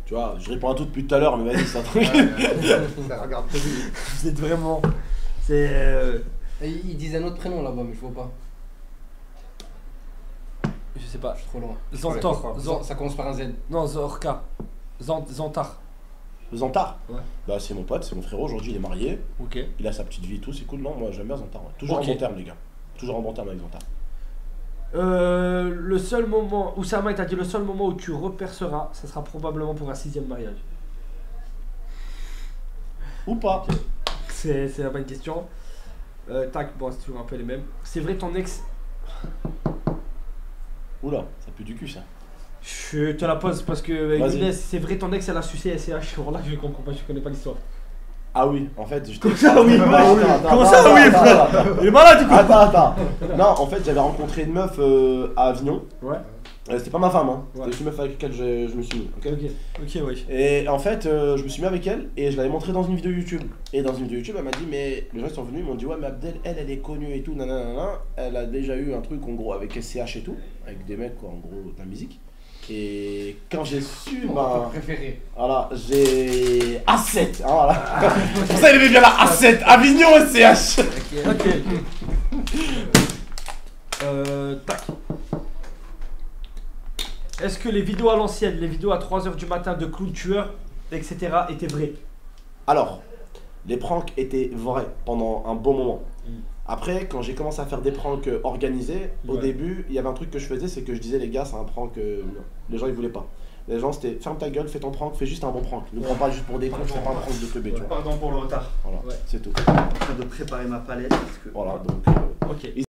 Tu vois, je réponds à tout depuis tout à l'heure, mais vas-y, c'est un truc. Ça regarde très vite. Vous êtes vraiment. C'est. Et il disait un autre prénom là-bas, mais je vois pas. Je sais pas. Je suis trop loin. Zantor. Ça commence par un Z. Non, Zorka. Zantar. Zantar. Ouais. Bah, c'est mon pote, c'est mon frérot, aujourd'hui il est marié, Ok. il a sa petite vie et tout, c'est cool. Non, moi j'aime bien Zantar. Ouais. Toujours Ok. en bon terme, les gars. Toujours en bon terme avec Zantar. Le seul moment. Oussama, il t'a dit le seul moment où tu reperceras, ça sera probablement pour un 6ème mariage. Ou pas. C'est la bonne question. Tac, bon, c'est toujours un peu les mêmes. C'est vrai ton ex. Oula, ça pue du cul ça. Je te la pose parce que Vas-y. Younes, c'est vrai ton ex elle a sucé SCH. Alors là je comprends pas, je connais pas l'histoire. Ah oui, en fait, je Comment ça, oui, Comment ça, oui, frère Il est malade du coup. Attends. Non, en fait, j'avais rencontré une meuf à Avignon. Ouais. C'était pas ma femme, hein. Ouais. C'était juste une meuf avec laquelle je me suis mis. Ok. Ok, ouais. Et en fait, je me suis mis avec elle et je l'avais montré dans une vidéo YouTube. Et dans une vidéo YouTube, elle m'a dit, mais les gens sont venus, ils m'ont dit, ouais, mais Abdel, elle est connue et tout, nanana. Elle a déjà eu un truc en gros avec SCH et tout, avec des mecs, quoi, en gros, de la musique. Et quand j'ai su, Mon préféré. voilà, j'ai A7, hein, voilà. C'est pour ça il aimait bien la A7, Avignon SCH. Ok. Tac. Est-ce que les vidéos à l'ancienne, les vidéos à 3h du matin de clown tueur, etc. étaient vraies? Alors, les pranks étaient vrais pendant un bon moment. Après, quand j'ai commencé à faire des pranks organisés, au Ouais. début, il y avait un truc que je faisais, c'est que je disais, les gars, c'est un prank. Les gens, ils voulaient pas. Les gens, c'était ferme ta gueule, fais ton prank, fais juste un bon prank. Ne prends pas juste pour des cons, je fais pas un prank de teubé, tu vois. Pardon pour le retard. Voilà, Ouais. c'est tout. Je suis en train de préparer ma palette parce que. Voilà, donc. Ok.